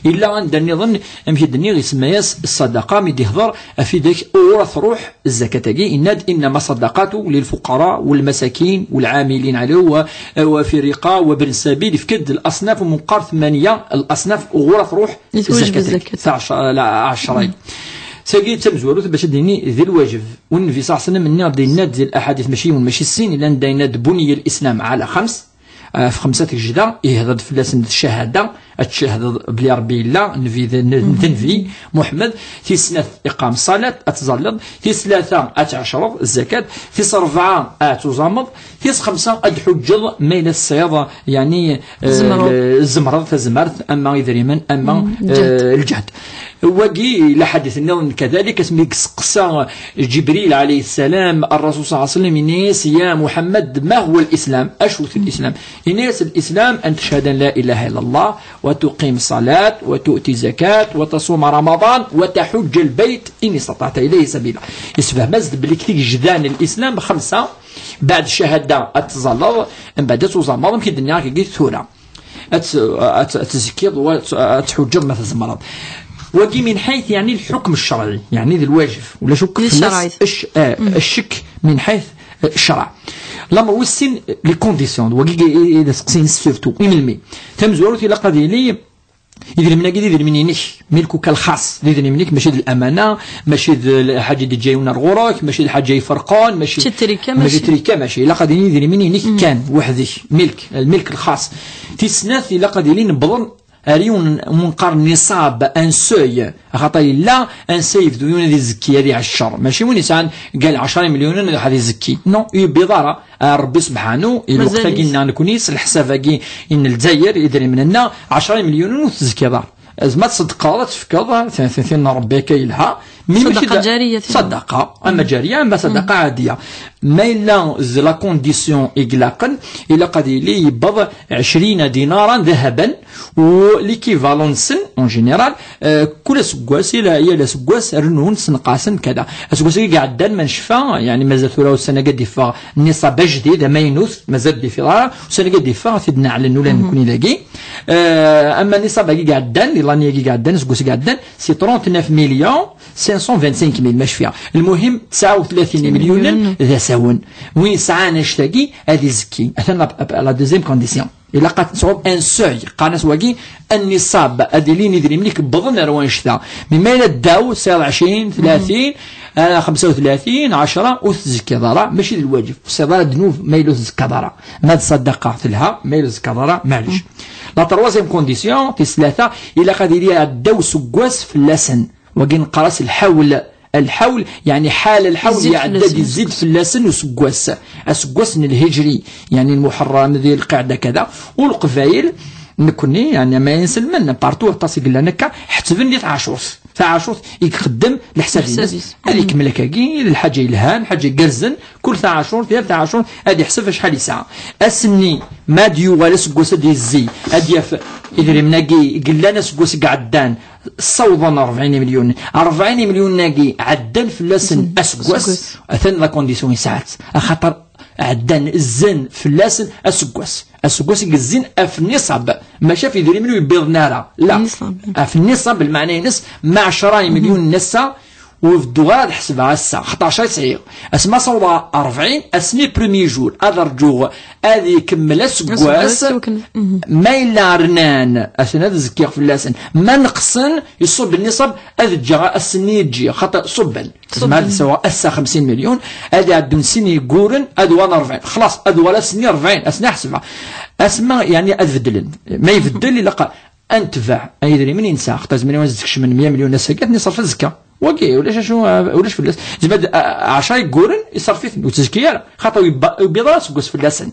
إلا عند النظام أمشي الدنيا يسمى الصدقة مدي يهضر في ذاك أورث روح الزكاة إنما صدقات للفقراء والمساكين والعاملين عليه وفي الرقاء وابن السبيل في كد الأصناف ومنقار 8 الأصناف أورث روح الزكاة تاع 10 ساقي تمزورو باش ديني ذي الواجب والنبي صلى الله عليه وسلم من دينا ذي الاحاديث ماشي السين الا دينا بني الاسلام على 5 في 5 جدا يهضر في لسن الشهاده اتشهد بلي ربي لا نذنفي محمد في سنة إقام الصلاة أتزلط في ثلاثة أتعشرض الزكاة في أربعة أتزامض في خمسة أدحجض ميل الصياد يعني الزمرض فزمرت أما إذا أما الجهد وقي لحدثنا كذلك اسمه قصة جبريل عليه السلام الرسول صلى الله عليه وسلم إنيس يا محمد ما هو الإسلام أشوف الإسلام إنيس الإسلام أن تشهد أن لا إله إلا الله وتقيم الصلاة وتؤتي زكاة وتصوم رمضان وتحج البيت إن استطعت إليه سبيلا يسبه مزد بلكتيك جذان الإسلام خمسة بعد الشهادة أتظلظ من بعد تزمر يمكن الدنيا كي ثورة أتزكيض وتحجر مثل زمرض وقي من حيث يعني الحكم الشرعي يعني ذي الواجب ولا شك الشك من حيث الشرع لما وسن لي كونديسيون وقي إذا سقسين سيرتو إملمي تمزورتي لقد لي يدير منك يدير منينك ملكو كالخاص يدير منك ماشي الامانه ماشي الحاجه اللي جايونا الغراك ماشي الحاجه يفرقان ماشي تريكه ماشي لا قادرين يدير منينك كان وحدك الملك الخاص تسناث لا قادرين نبضن ريون منقر نصاب ان سوي خاطر لا ان سيف ديون دي زكيه دي 10 ماشي مو انسان قال 10 مليون هذا يزكي نو بضاره ربي سبحانه الوقت قلنا نكونيس الحساب كي ان الجزائر يدري مننا 10 مليون وتزكي دار ما تصدق تفكر ثلاثين ربي كايلها صدقه جاريه صدقه اما جاريه اما صدقه عاديه ما الا لا كونديسيون اغلاقا الا قد لي يبض 20 دينارا ذهبا وليكيفالونس اون جينيرال كل سكواس الى سكواس رنون سنقاسن كذا سكواس قاعد ما نشفى يعني مازال ثورة السنه قد يفا النصاب جديد ما ينوث مازال دي فيها السنه قد يفا تدنا على ولا نكون لاقي اما النصاب قاعد لاني قاعد سكواس قاعد سي 39 مليون 525 ميل ماش فيها المهم 39 مليون ذا ساون وين ساعه نشتاقي هذه زكي مثلا لا دوزيام كونديسيون إلا قد تصعب ان سوي قانس واقي النصاب اديلين يدري منك بضن روان شتا مما الى الداو سير 20 30 35 10 وتزكي ضرع ماشي الواجب صدار دنوب ما يلوز زكا ضرع ما تصدق لها ما يلوز زكا ضرع معليش لا تروازيام كونديسيون في ثلاثه إلا قد يلي الداو سكواس في اللسن وقي نقرس الحول يعني حال الحول يعدد يزيد في اللسن وسكواس السكواس الهجري يعني المحرم ذي القاعده كذا والقفايل نكوني يعني ما ينسل من بارتو تصيق لنا حتبني عاشورس عاشورس يخدم لحساب الناس هذيك ملكاكي الحاجه الهان حاجه قرزن كل عاشور ثلاث عاشور هذه حسب شحال ساعه اسني ما ديو ولا سكواس ديال الزي هذه يدري مناقي قال لنا سكواس قعدان صوضا 40 مليون ناقي عدان في اللسن اسكواس اثن لا كونديسيون ساعات خاطر عدان الزن في اللسن السكواس يقزين في النصاب ما شاف يدري منه يبيض نارا لا في النصاب بالمعنى ينس مع 10 مليون نسا وفي الدوار حسبها الساعة 11 صعيغ اسما صوضا 40 اسني بريمي جور ادرجو هذه يكمل سكواس ما إلا رنان اسنا تزكي في اللسن ما نقصن يصب النصب ادجا السني تجي خاطر صبا تسمى سواء اسا 50 مليون هذه عندهم سني يقورن ادوان 40 خلاص ادوان سني 40 اسنا حسبها اسما يعني ادفدلن ما يفدل الا انتفع يدري من ينسى خاطر من وزكش من 100 مليون نسكت نصرف الزكاه وكي ولاش في اللسن زبد 10 يقورن يصرف فيه وتزكيه خاطر يبيض راسه في اللسن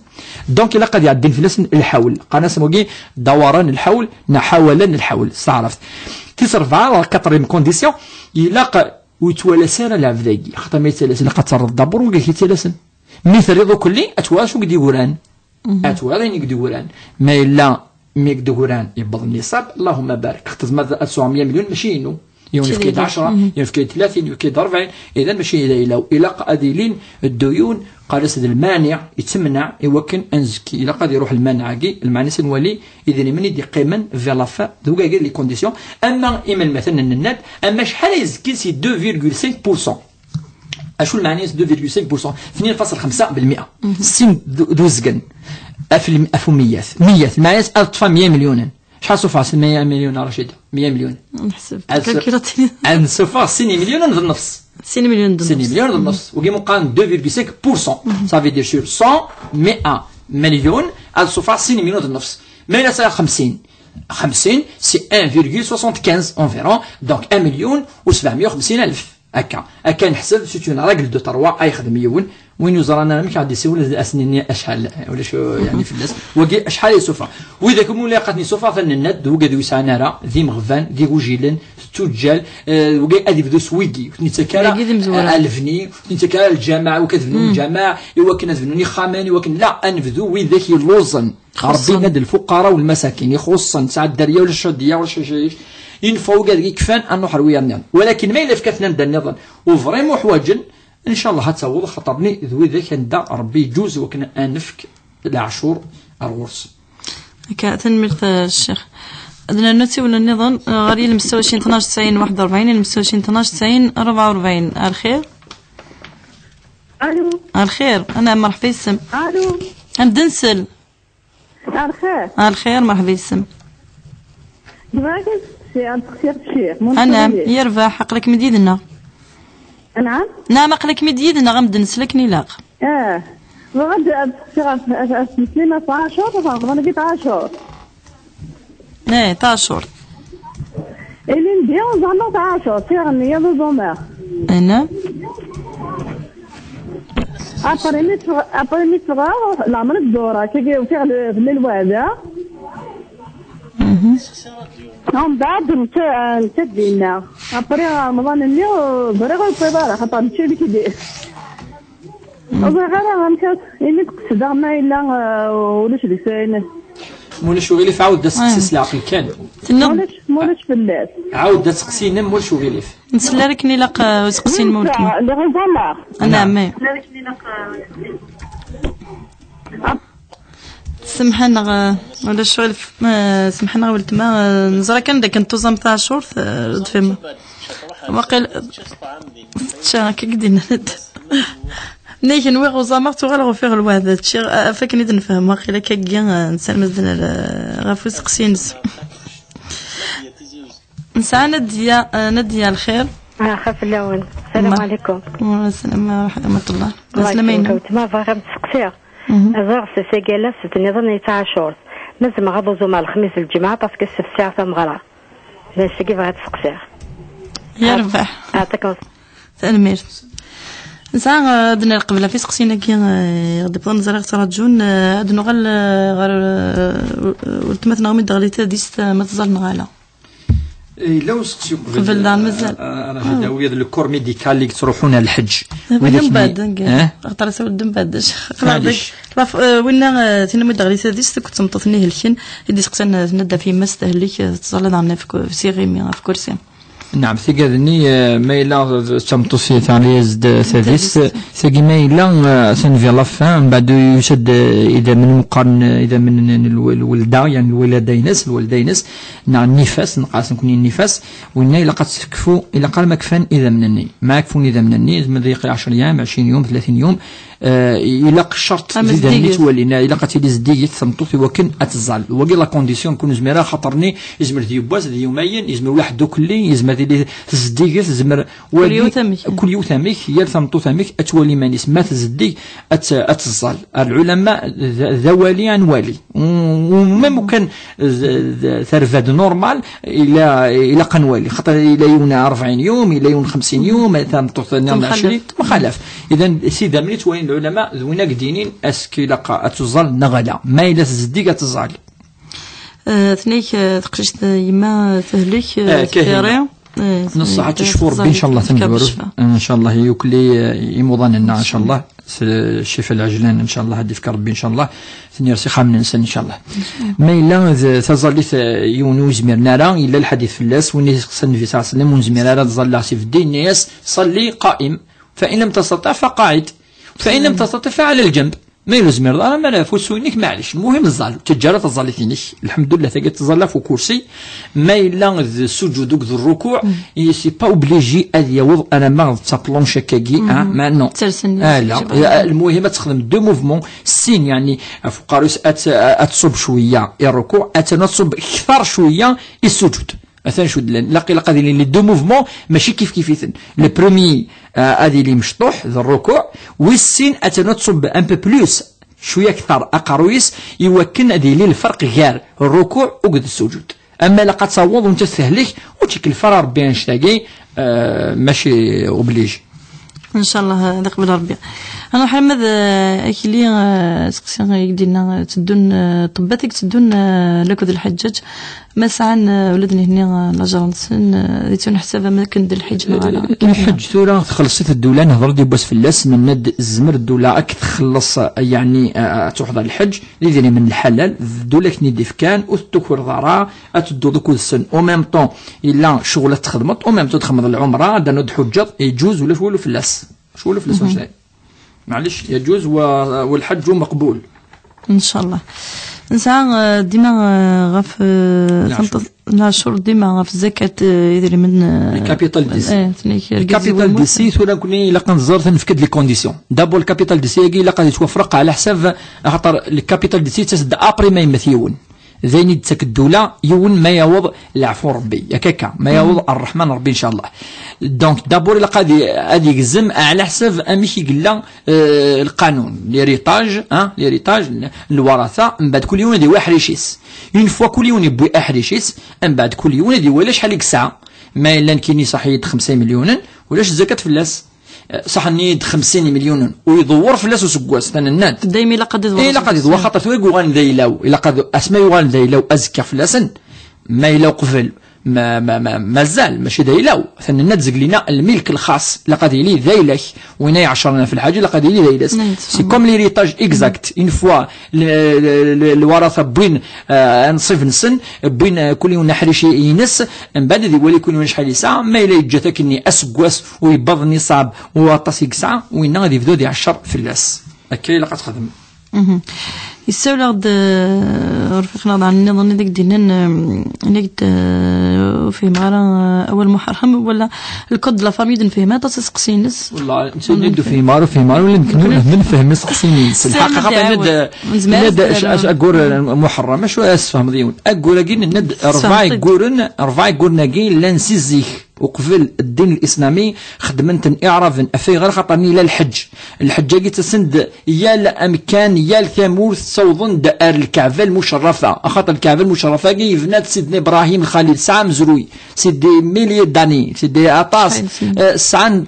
دونك الا قد يعدين في اللسن الحول قناص موكي دوران الحول نحاولن الحول صارفت تصرف على 4 كونديسيون يلاقى ويتوالى سنه العبداكي خاطر ما يتسلسل لقد تصرف الدبر وكي يتسلسل مثل رضو كلي اتواش وقد يقولان اتوالين يقد يقولان ما الا ميك دغوران يبض النصاب اللهم بارك خاطر 900 مليون ماشي انه ينفكيد 10 ينفكيد 30 ينفكيد 40 اذا ماشي الى قادلين الديون قارس المانع يتمنع يوكن انزكي الى قاد يروح المانع كي المانع سنولي اذا من يدي قيما في لا فا دوكا غير لي كونديسيون اما ايمن مثلا الناد اما شحال يزكي سي 2.5% اشو المعني 2.5% 2.5% سين دوزكن افوميات 100 المعني اطفى 100 مليون شحال صفاص 100 مليون رشيد 100 مليون نحسب كالكولاتين عن صفاص 6 مليون ونص 6 مليون ونص وكي مقارن 2.5% صافي دير سور 100 مليون على صفاص 6 مليون ونص ما إلا صار 50 50 سي 1,75 انفيرون دونك 1,750,000 هكا نحسب سيت اون راجل دو تروا اي خدم يون وين يزرانا مش غادي يسول اسنين اشحال ولا شو يعني في الناس وكي اشحال يسوفا واذا كم لاقاتني سوفا فنناد وكا دو يسعنا راه ذي مغفان كي وجيلن توجال وكا ادي بدو سويكي نتكلا الفني نتكلا الجامعه وكتبنوا الجامعه ايوا كنا تبنوني خاماني ولكن لا انفذو وذاك يلوزن ربي ناد الفقراء والمساكين يخصن ساعه الدريه ولا الشديه ولا شي ينفو كاع كفان انو حرويه النظام ولكن ما الا فكاتنا نبدا النظام وفريمون حواجن ان شاء الله هتصوض خاطرني ذوي ذاك ندا ربي يجوز وكنا انفك العشور الغرس هكا تنمير الشيخ عندنا نوتي ولا النظام غادي المستوى 12 90 41 المستوى 12 90 44 الخير الو الخير انا مرحبا يسم الو ندنسل الخير الخير مرحبا يسم دابا سي عند اختي الشيخ انا يربح عقلك مديدنا نعم عقلك مديدنا غندنسلك نيلاق وغد مسلمة 10 وانا قلت 10 ايه 10 اللي نديرو زعما 10 سيرني يا زومير انا ابريميت صغار العمر الدورة كي وفيها الوالدة هم بعد نتدينا ابري رمضان اللي بريغ الطبارة خاطر نمشي لك يدير وغير غنمشي اللي تقصد ما الا ولاش ديك ساينه مولاش وغيليف عاود تسقسي العقل كان مولاش فلاس عاود تسقسينا مولاش وغيليف نسلا لك نلاق سقسين مولك اللي غنزمر نعم سمحنا ولا الشغل سمحنا ولت ما نزرا كان داك انتظام تاع شهور فهم واقيل كي قدينا نيك نوي غوزامر تغال غوفيغ الواد هادشي فاكني نفهم واقيلا كاكيا نسال مزال غافو سقسينس نسعى نديا الخير خاف اللون السلام عليكم السلام ورحمه الله سلامين ما فاهم تسقسيها زغ سيكالا ست النظام تاع شهور لازم غادوزو مع الخميس الجمعه باسكو السبت ساعه تمغرا لا سيكي بغات تسقسيها يربح يعطيكم تنمير نسا غدنا قبل في سقسينا كي غادي بغا نزرع تراجون عندنا غير ولتمتنا غمي دغليتا ديست ما تزال نغالا لو سقسيو قبل لا مازال راه هذا هو الكور ميديكال اللي تروحونا للحج وين بعد خاطر ساو الدم بعد وين تينا مي دغليتا ديست كنت مطفنيه الكن اللي سقسنا ندا في مستهلك تزال عندنا في سيغيمي في كرسي نعم ثقادني ما إلا تمتصي تاليز ثالث ثقي ما إلا سنفي لافان بعد يشد إذا من مقارن إذا من الولدة يعني الولدينس نعم النفاس نقاس نكون النفاس وإن إلا قد تكفو إلا قال ما كفان إذا منني ما كفون إذا منني من ذيق 10 أيام 20 يوم 30 يوم إلا شرط زيدني تولينا إلا قتلي زديك ثمطوثي وكن أتزال وقي لا كونديسيون كون زميرا خاطرني يزمر ذي بواز ذي يومين يزمر واحد دوكلي يزمر ذي زديك يزمر كل يوثاميك هي ثمطوثاميك أتولي مانيس ما تزديك أتزال العلماء ذوالي عن والي وما ممكن ثرفاد نورمال إلى قنوالي خاطر إلى يوم 40 يوم إلى يوم 50 يوم ثمطوث 20 مخالف إذا سيدا ملي توين العلماء ذوينا قدينين اسكي لقى اتزال نغلا ما إلا تزديق تزال ثنيك تقشت يما تهلك كثيرين نص ساعة شهور إن شاء الله تنجبروا إن شاء الله يوكلي يمضاننا إن شاء الله الشفاء العجلان إن شاء الله هدي فكر ربي إن شاء الله ثنيرسي خام ننسى إن شاء الله ما إلا تظلت يونو زمير نارا إلا الحديث في اللاس وين صلى في سلم ونزمير نارا تظل في الدين الناس صلي قائم فإن لم تستطع فقاعد فإن لم تستطع فعلى الجنب ما يلزم راه ما فوسونيك معليش المهم الظل تجارة الظالتينيك الحمد لله ثقت تظل في كرسي ما إلا السجود ذو الركوع سي با اوبليجي هذا يوض أنا ما تابلون شكاكي ما نو لا المهم تخدم دو موفمون سين يعني فقاروس أتصب شوية الركوع أتصب أكثر شوية السجود مثلا شو لاقي لقى لي دو موفمون ماشي كيف لو بروميي هذه اللي مشطوح ذا الركوع والسين اتنتصب ان بو بلوس شويه اكثر اقرويس يمكن هذه لي الفرق غير الركوع وقد السجود. اما لا قد تصوض وانت تستهلك وتشكل الفرار بين شتاقي ماشي اوبليجي ان شاء الله هذا قبل ربي. انا محمد اكلي سقسي يدينا تدون طباتك تدون لكود الحجاج ما سعان ولدني هنا لاجرنسن ديتون حسابها ما كند الحج على الحج ثورة خلصت الدولة نهضر دي بس في اللاس من ند الزمر الدولة اك تخلص يعني تحضر الحج اللي من الحلال الدولة كني ديفكان وتكور ضرا اتدو دوك السن او ميم طون الا شغله تخدمت او ميم تخدم العمره دانو حجه يجوز ولا شولو في اللاس شولو في اللاس معلش يجوز والحج مقبول ان شاء الله. نسعى ديما غاف ناشر ديما غاف الزكاة يدري من الكابيتال دي سي الكابيتال دي سي ولا كوني الا كنزور تنفكد لي كونديسيون دابور الكابيتال دي سي الا قد يتوفرق على حساب خاطر الكابيتال دي سي تسد ابري ما يمثيون زين يدك الدولة يون ما يوض العفو ربي ياكاكا ما يوض الرحمن ربي ان شاء الله. دونك دابور الا قاد غادي يقزم على حساب امشي قلا القانون ليريتاج ليريتاج الورثه من بعد كل يوم يدي واحد ريشيس اون فوا كل يوم يبوي احد ريشيس من بعد كل يوم يدي ولا شحال ديك الساعه ما الا كيني صحيح 5 مليون ولاش الزكاه في اللاس صح نيد 50 مليون ويدور في اللاس وسكواس ثاني الناد دايما الا قد يدور الا قد يدور خاطر تويق غنديلاو الا قد اسماء غنديلاو ازكى في اللسن ما الا قفل مازال ماشي دايلاو ثاني الناد لينا الملك الخاص لقد يلي ذايلك وين يعشرنا في الحاجه لقد يلي ذايلس سي كوم ليريتاج اكزاكت اون فوا الورثه بين نصيف نسن بين كل يوم نحرش ينس من بعد يولي كل يوم شحال ساعه ما الا يجاتك اني اسكواس ويبض نصاب وطاسيك ساعه وين غادي يبدو دي 10 في اللاس هكا الا قتخدم يساوي غد رفيقنا عن النظام ديك دينا نقد في مارا اول محرم ولا الكود لا فامي دن فهمها تسقسي الناس والله ندو في مارا ولا يمكن من فهم سقسيني الحقيقه ند اش اقول محرم شو اسفهم ديون اقول كاين ند رفع قرن كاين لا نسيزيك وقبل الدين الاسلامي خدمت اعراف افي غير خاطرني لا الحجه كي تسند يا الامكان يا الثموث صوضن دار الكعبه المشرفه خاطر الكعبه المشرفه كي بنات سيدنا ابراهيم الخليل ساعه مزروي سيدي ميلي داني سيدي عطاس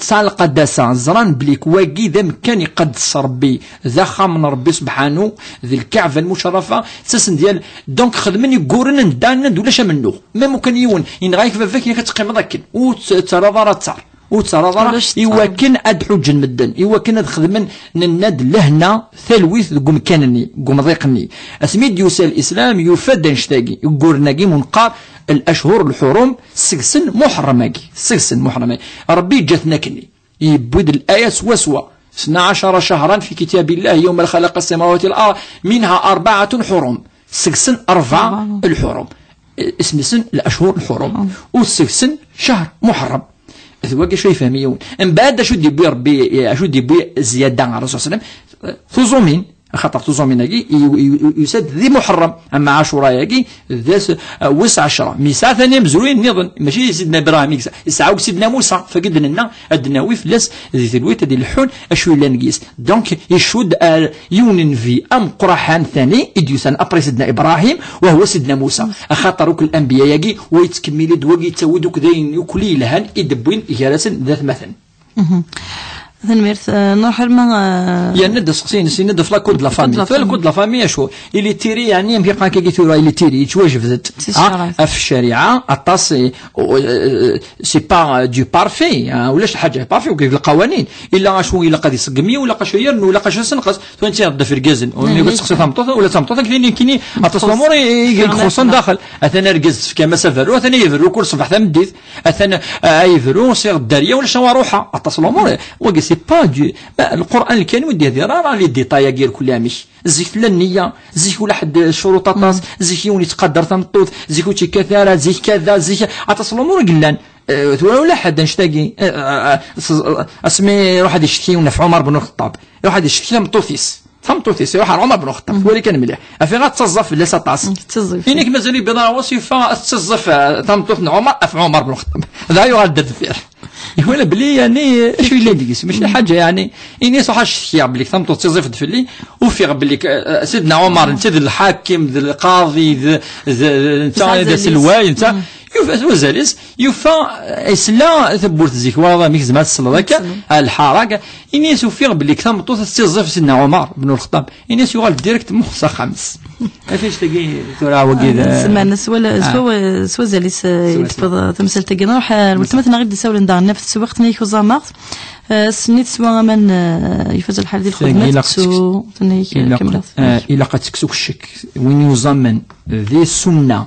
ساعه القداسه زران بليك واكي ذا مكان يقدس ربي ذا خامن ربي سبحانه ذي الكعبه المشرفه تسن ديال دونك خدمني يقورن دان ولا منو ما ممكن يون ينغايك فاك كتقيم ذاك وترى وترى يوكن اد حج المدن يوكن خدمن نناد لهنا ثلويث قوم كانني قوم ضيقني اسميد يوسى الاسلام يفاد نشتاقي يقولناكي منقار الاشهر الحرم سكسن محرمه ربي جاتناكني يبود الايه سوا 12 شهرا في كتاب الله يوم خلق السماوات والارض منها 4 حرم سكسن 4 الحرم اسم سن الاشهر الحرم والسكسن شهر محرم ثواقي شوي فهميون من بعد شو دي بي ربي شو دي بي زياده على الرسول صلى الله عليه وسلم ثوزومين خاطر ثوزومين كي يسد ذي محرم اما عاشوراء كي ذا وسع 10 ميسا ثاني مزروين نظن ماشي سيدنا ابراهيم يسعوا سيدنا موسى فقد لنا الدناوي فلاس ذي ثلويت ديال الحون اشوي لا نقيس دونك يشود يونن في ام قرحان ثاني اديوسان ابري سيدنا ابراهيم وهو سيدنا موسى خاطر كل الانبياء يجي ويتكمل دوكي تودوك ذين يكلي لهن يدبوين جالسن ذات مثلا ثنميرث نروح ما يا ند سقسين ند في لاكود لا فامي في الكود لا فامي شو اللي تيري يعني يمكن كي كيتورا اللي تيري يتواجب في الشريعه اطاس سي با دو بارفي ولا شي حاجه بارفي وكيف القوانين الا شو الا قد يسقمي ولا قشير ولا قش سنقص فانت تبدا في الكازن وملي تسقسي ثمطوط ولا ثمطوط كاين اطاس الامور خصوصا داخل اثنا ركز كما سافروا اثنا يفروا كل صباح ثمديت اثنا يفروا صيغ الداريه ولا شنو روحها اطاس الامور سي با دو القران الكريم ودي هذه راه لي ديتاي كير كلها مش زيك لا النيه زيك ولا حد الشروط طاس زيك يوني تقدر تنطوط زيك وشي كثاره زيك كذا زيك اتصل الامور قلان ولا حد نشتاقي اسمي واحد يشتكي في عمر بن الخطاب واحد يشتكي مطوثيس فهمتوثيس يروح عمر بن الخطاب ولي كان مليح افي غتصزف لا سطاس فينك مازال بيضا وصفه تصزف تمطوث عمر في عمر بن الخطاب هذا يغادر فيه يقول بلي يعني شو اللي ديس مش حاجه يعني اني صح الشيا بلي ثمطو تزفد في اللي وفي بلي سيدنا عمر انت الحاكم القاضي انت سلواي انت وزالس يوفا اسلا ثبورت زيك واضح ميك زعما الصلاه الحركه اني سوفي بلي ثمطو تزف سيدنا عمر بن الخطاب اني يغال ديريكت مخصه خمس كيفاش تلقي ترى وكذا سمعنا سوا زالس يتفضل تمثل تلقينا روح ولتمثلنا غير دساول ندار نفس الوقت نيكو زامار سنيت سوا من يفوز الحال ديال الخدمه تسو كملت الى قد تكسوك الشك وين يزمن ذي السنه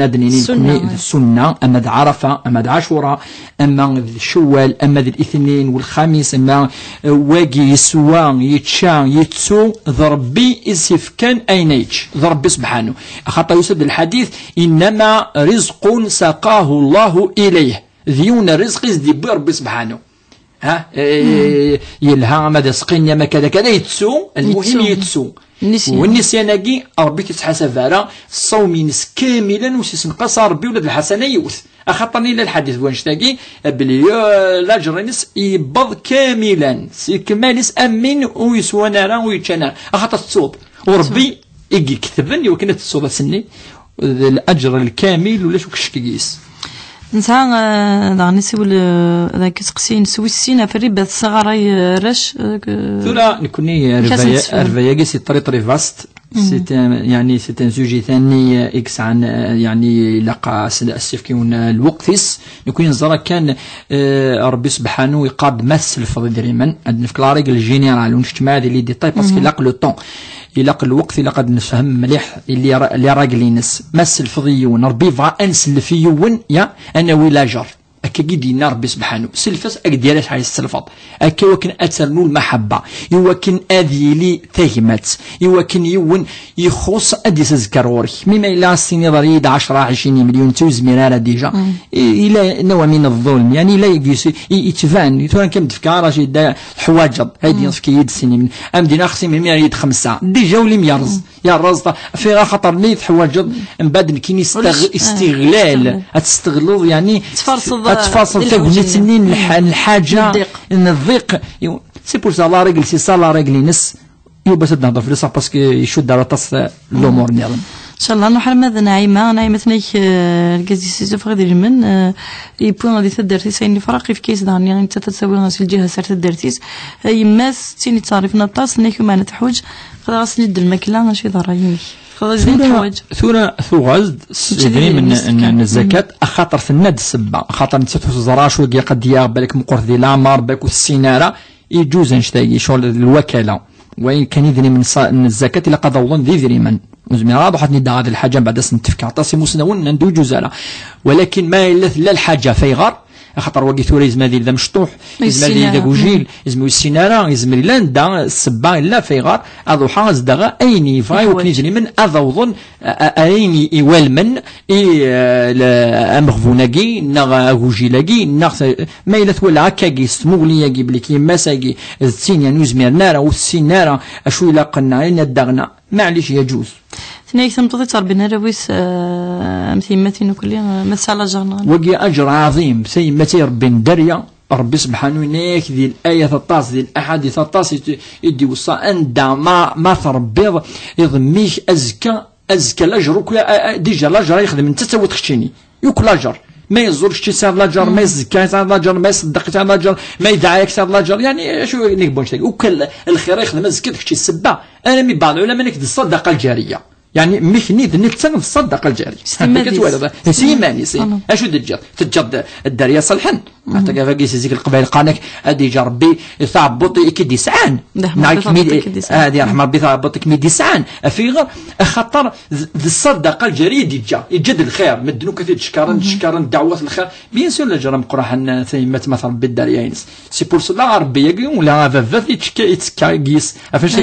دنينين السنه اما ذا عرفه اما ذا عاشوراء اما ذي شوال اما ذي الاثنين والخميس اما واقي يسوا يتشا يتسو ضربي اسف كان اينيتش ضربي سبحانه خاطر يسد الحديث انما رزق ساقاه الله اليه ذيون الرزق يزدي بربي سبحانه ها يلها ما سقينا ما كذا كذا يتسو المهم يتسو والنسياناكي ربي كيتحاسب على الصوم ينس كاملا وسيسنقص ربي ولاد الحسنه يوث اخطرني الى الحديث وانشتاكي بلي لاجر ينس يبض كاملا كمالس امين ويسوى نارا ويتشانا اخطر تصوب وربي يجي كتبني وكانت الصوبه سني الاجر الكامل ولا شو كشكيس نسعى دعني نسول ذاك تقسين سويسينا في الربا الصغاري راش ثلا نكوني رفايا جي سي طري فاست سي يعني سي ان سوجي ثاني اكس عن يعني لقى السيف كيون الوقتيس نكون نزرا كان ربي سبحانه يقاد مس الفضي دريما عندنا في كلاريك الجينيرال ونجتمع هذه لي ديتاي باسكو لاق لو طون يلاق الوقت إلا قد نفهم مليح اللي راجل ينس مس الفضيون ربي فا انسلفيون يا انا ولاجر اكا قيدينا ربي سبحانه سلفس اكديالاش على السلفط اكا وكن اترنو المحبه يوكن اذي لي تهمت يوكن يون يخص ادي سزكروري مما الى السنين ضريد 10 20 مليون توزميرا ديجا الى نوع من الظلم يعني لا يتفان يتوان كم تفكار شي دا حواجب هادي في يد السنين امدينا خصي من يد 5 ديجا ولي ميرز يا الرز في خطر نيت حواجب من بعد كاين استغلال تستغلوا يعني تفاصل تقول سنين الحاجه ان الضيق سي بور سا لا ريغل سي سا لا ريغل نس يبا تنهضر في لصح باسكو يشد على طاس الامور نيرم ان شاء الله نحن ماذا نايمه ثنيك الكازي سيزو فغادي من يبون غادي تدرتيس يعني فراقي في كيس داني يعني انت تسوي ناس الجهه سار تدرتيس يماس تيني تعرف نطاس نيكو ما نتحوج خلاص ند الماكله ماشي ضرايني ثورة ثوغز يدري من الزكاة أخاطر في الند السبة أخاطر نتسفو زراش وقيا قد بالك مقرث دي لامار بالك السينارة يجوز نشتاقي شغل الوكالة وين كان يدري من الزكاة إلا قد أظن ذي ذري من وزمي راه حد ندى هذه الحاجة بعد نتفكر عطاسي مسنون ندو جوزالة ولكن ما يلث لا الحاجة فيغار خاطر وقي ثوري يزما ذي ذا مشطوح يزما ذي ذا كوجيل يزما السينارة يزما لا ندا السبا لا فيغار اضو حاز دغا ايني فاي وكنيجري من اضوظن ايني يوالمن امغفوناكي نغ كوجيلاكي نغ ما الا ثولا هكاكي سموغلياكي بلي كيما ساكي السين يعني يزمير نارا والسينارة اشو الا قلنا لنا دغنا معليش يجوز ثنيك تمططي تربينا رويس مثيمتين وكل مسألة جرنا وقي أجر عظيم سيمتي ربي دريا ربي سبحانه نيك ذي الآية 13 ذي الأحاديث 13 يدي وصا أندى ما تربيض يضميك أزكى الأجر ديجا الأجر يخدم أنت تسوي تخشيني يوكل الأجر ما يزورش تيسار لاجر ما يزكى يسار لاجر ما يصدق يسار لاجر ما يدعى يكسر لاجر يعني شو نكبون شتاك وكل الخير يخدم الزكاة تخشي السبة أنا مي بعض العلماء نكد الصدقة الجارية يعني مخني نتسن في الصدقه الجاريه سيماني سي اشو تجد الداريه صلحن حتى كيفاش يزيك القبائل قانك ادي جربي يثبط يكدي سعان نعك هذه رحمه ربي ثبطك ميدي سعان في غير خطر الصدقه الجاريه ديجا يجد الخير مدنو كثير تشكرن دعوه الخير بيان سور لجرم قراحن ثيمات مثلا بالداريه ينس سي بور سلا ربي ولا فاف يتكايس افاش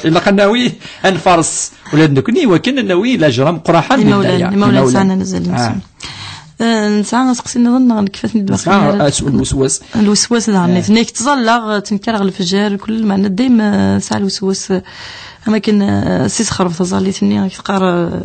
الا قناوي انفرس ولاد كني وكن النووي لا جرام قراحه مولانا سانا نزل نسعى نسقسي نظن كيفاش ندبر الوسواس اللي ثنيك تزلغ تنكرغ الفجار كل ما ديما ساعه الوسواس اما كان سيس خرف تزالي ثني تقرا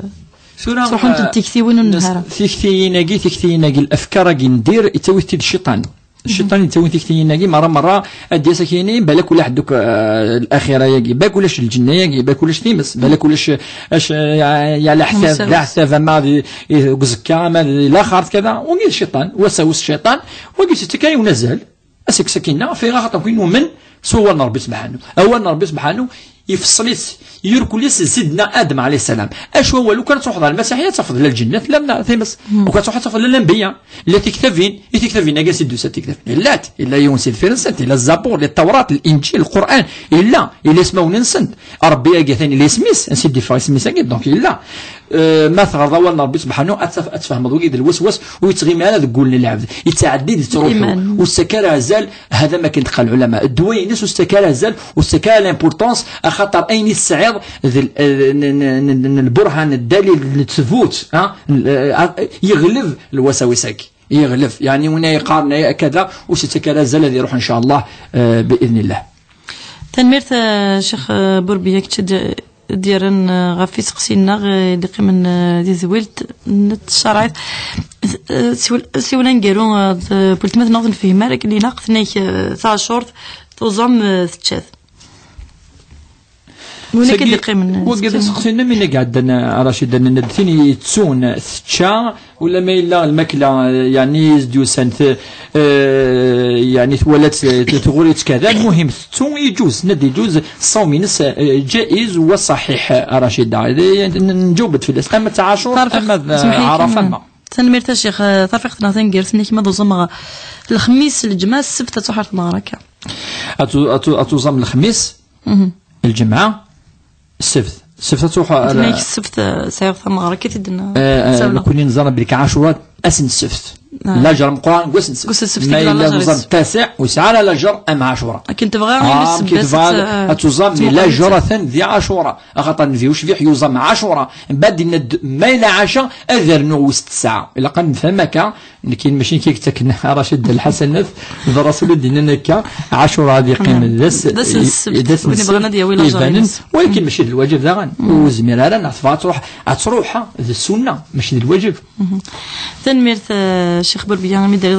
صح انت تكثي وين النهار تكثيناكي الافكار كي ندير يتوي الشيطان الشيطان يتوين تيكتين ناقي مرة أدي سكيني بالك ولا حدوك الأخيرة يجي باك ولاش الجنة يجي باك ولاش تيمس بالك ولاش اش يا لا حساب ما قزكا ما لا خارط كذا وقيل الشيطان وسوس الشيطان وقيل ستكاي ونزل أسك سكينة في غاطة كوين ومن سوى ربي سبحانه أول ربي سبحانه يفصليس يركليس سيدنا آدم عليه السلام اش هو لو كانت تروح على المسيحيه تفضل للجنه لا ثيمس وكانت تروح تفضل للانبياء لا تكتفين ناقا سيدو تكتفين الا يونس الفرنسات الا الزبور التوراة الانجيل القران الا اسمه ننسند ربي يا ثاني اللي سميس نسيدي فاي سميس دونك الا ما ثغر اول ربي سبحانه اتفهم ذوك الوسوس ويتغيم على تقول للعبد يتعدي تروح والسكر زال هذا ما كنت قال العلماء الدوينس والسكر زال والسكر لامبورطونس خاطر اين السعير البرهان الدليل الثبوت يغلب الوساوسك يغلب يعني هنا يقارن كذا وستكر زال الذي يروح ان شاء الله باذن الله. تنميرت شيخ بوربيه كتشد ديالن غافي سقسينا اللي قيمن دي زويلت الشرايط سيونا نقالو قلت مثلا نظن فيه مالك اللي ناقثني تاع شورت توزم ثلاث ولا كي قيمن وقد سقسينا من قعدنا رشيد ندثين يتسون ثشا ولا ما الا الماكله يعني ديوسان يعني ولات تغوريت كذا المهم ثو يجوز ندي يجوز صومينس جائز وصحيح رشيد نجاوبت في الاسلام تاع عاشور اما عرفنا تنميرت الشيخ طرفقتنا تنقير سنيك ما دوزم الخميس الجمعه السبت تحر معركه اتوزم الخميس الجمعه السبت تروح السبت سيغ ثمارة كي تدنا كوني نظام بلك عاشورات أسن السبت لا جرم قرآن قوس السبت ما إلا نظام التاسع وسعى لا جر أم عاشورة كنت تبغى السبت أتوزم لا جرة ذي عاشورة أخطأ فيوش فيح يوزم عاشورة بعد ما إلا عاشا أذر نوس 9 إلا قد نفهمك لكن ماشي كيك تكن رشيد الحسن ذا رسول الدين نكا عاشورة هذه قيمة داس ولكن ماشي الواجب ذا وزمير هذا نعرف تروح ذا السنة ماشي الواجب. تنمير الشيخ بربيان ميدالي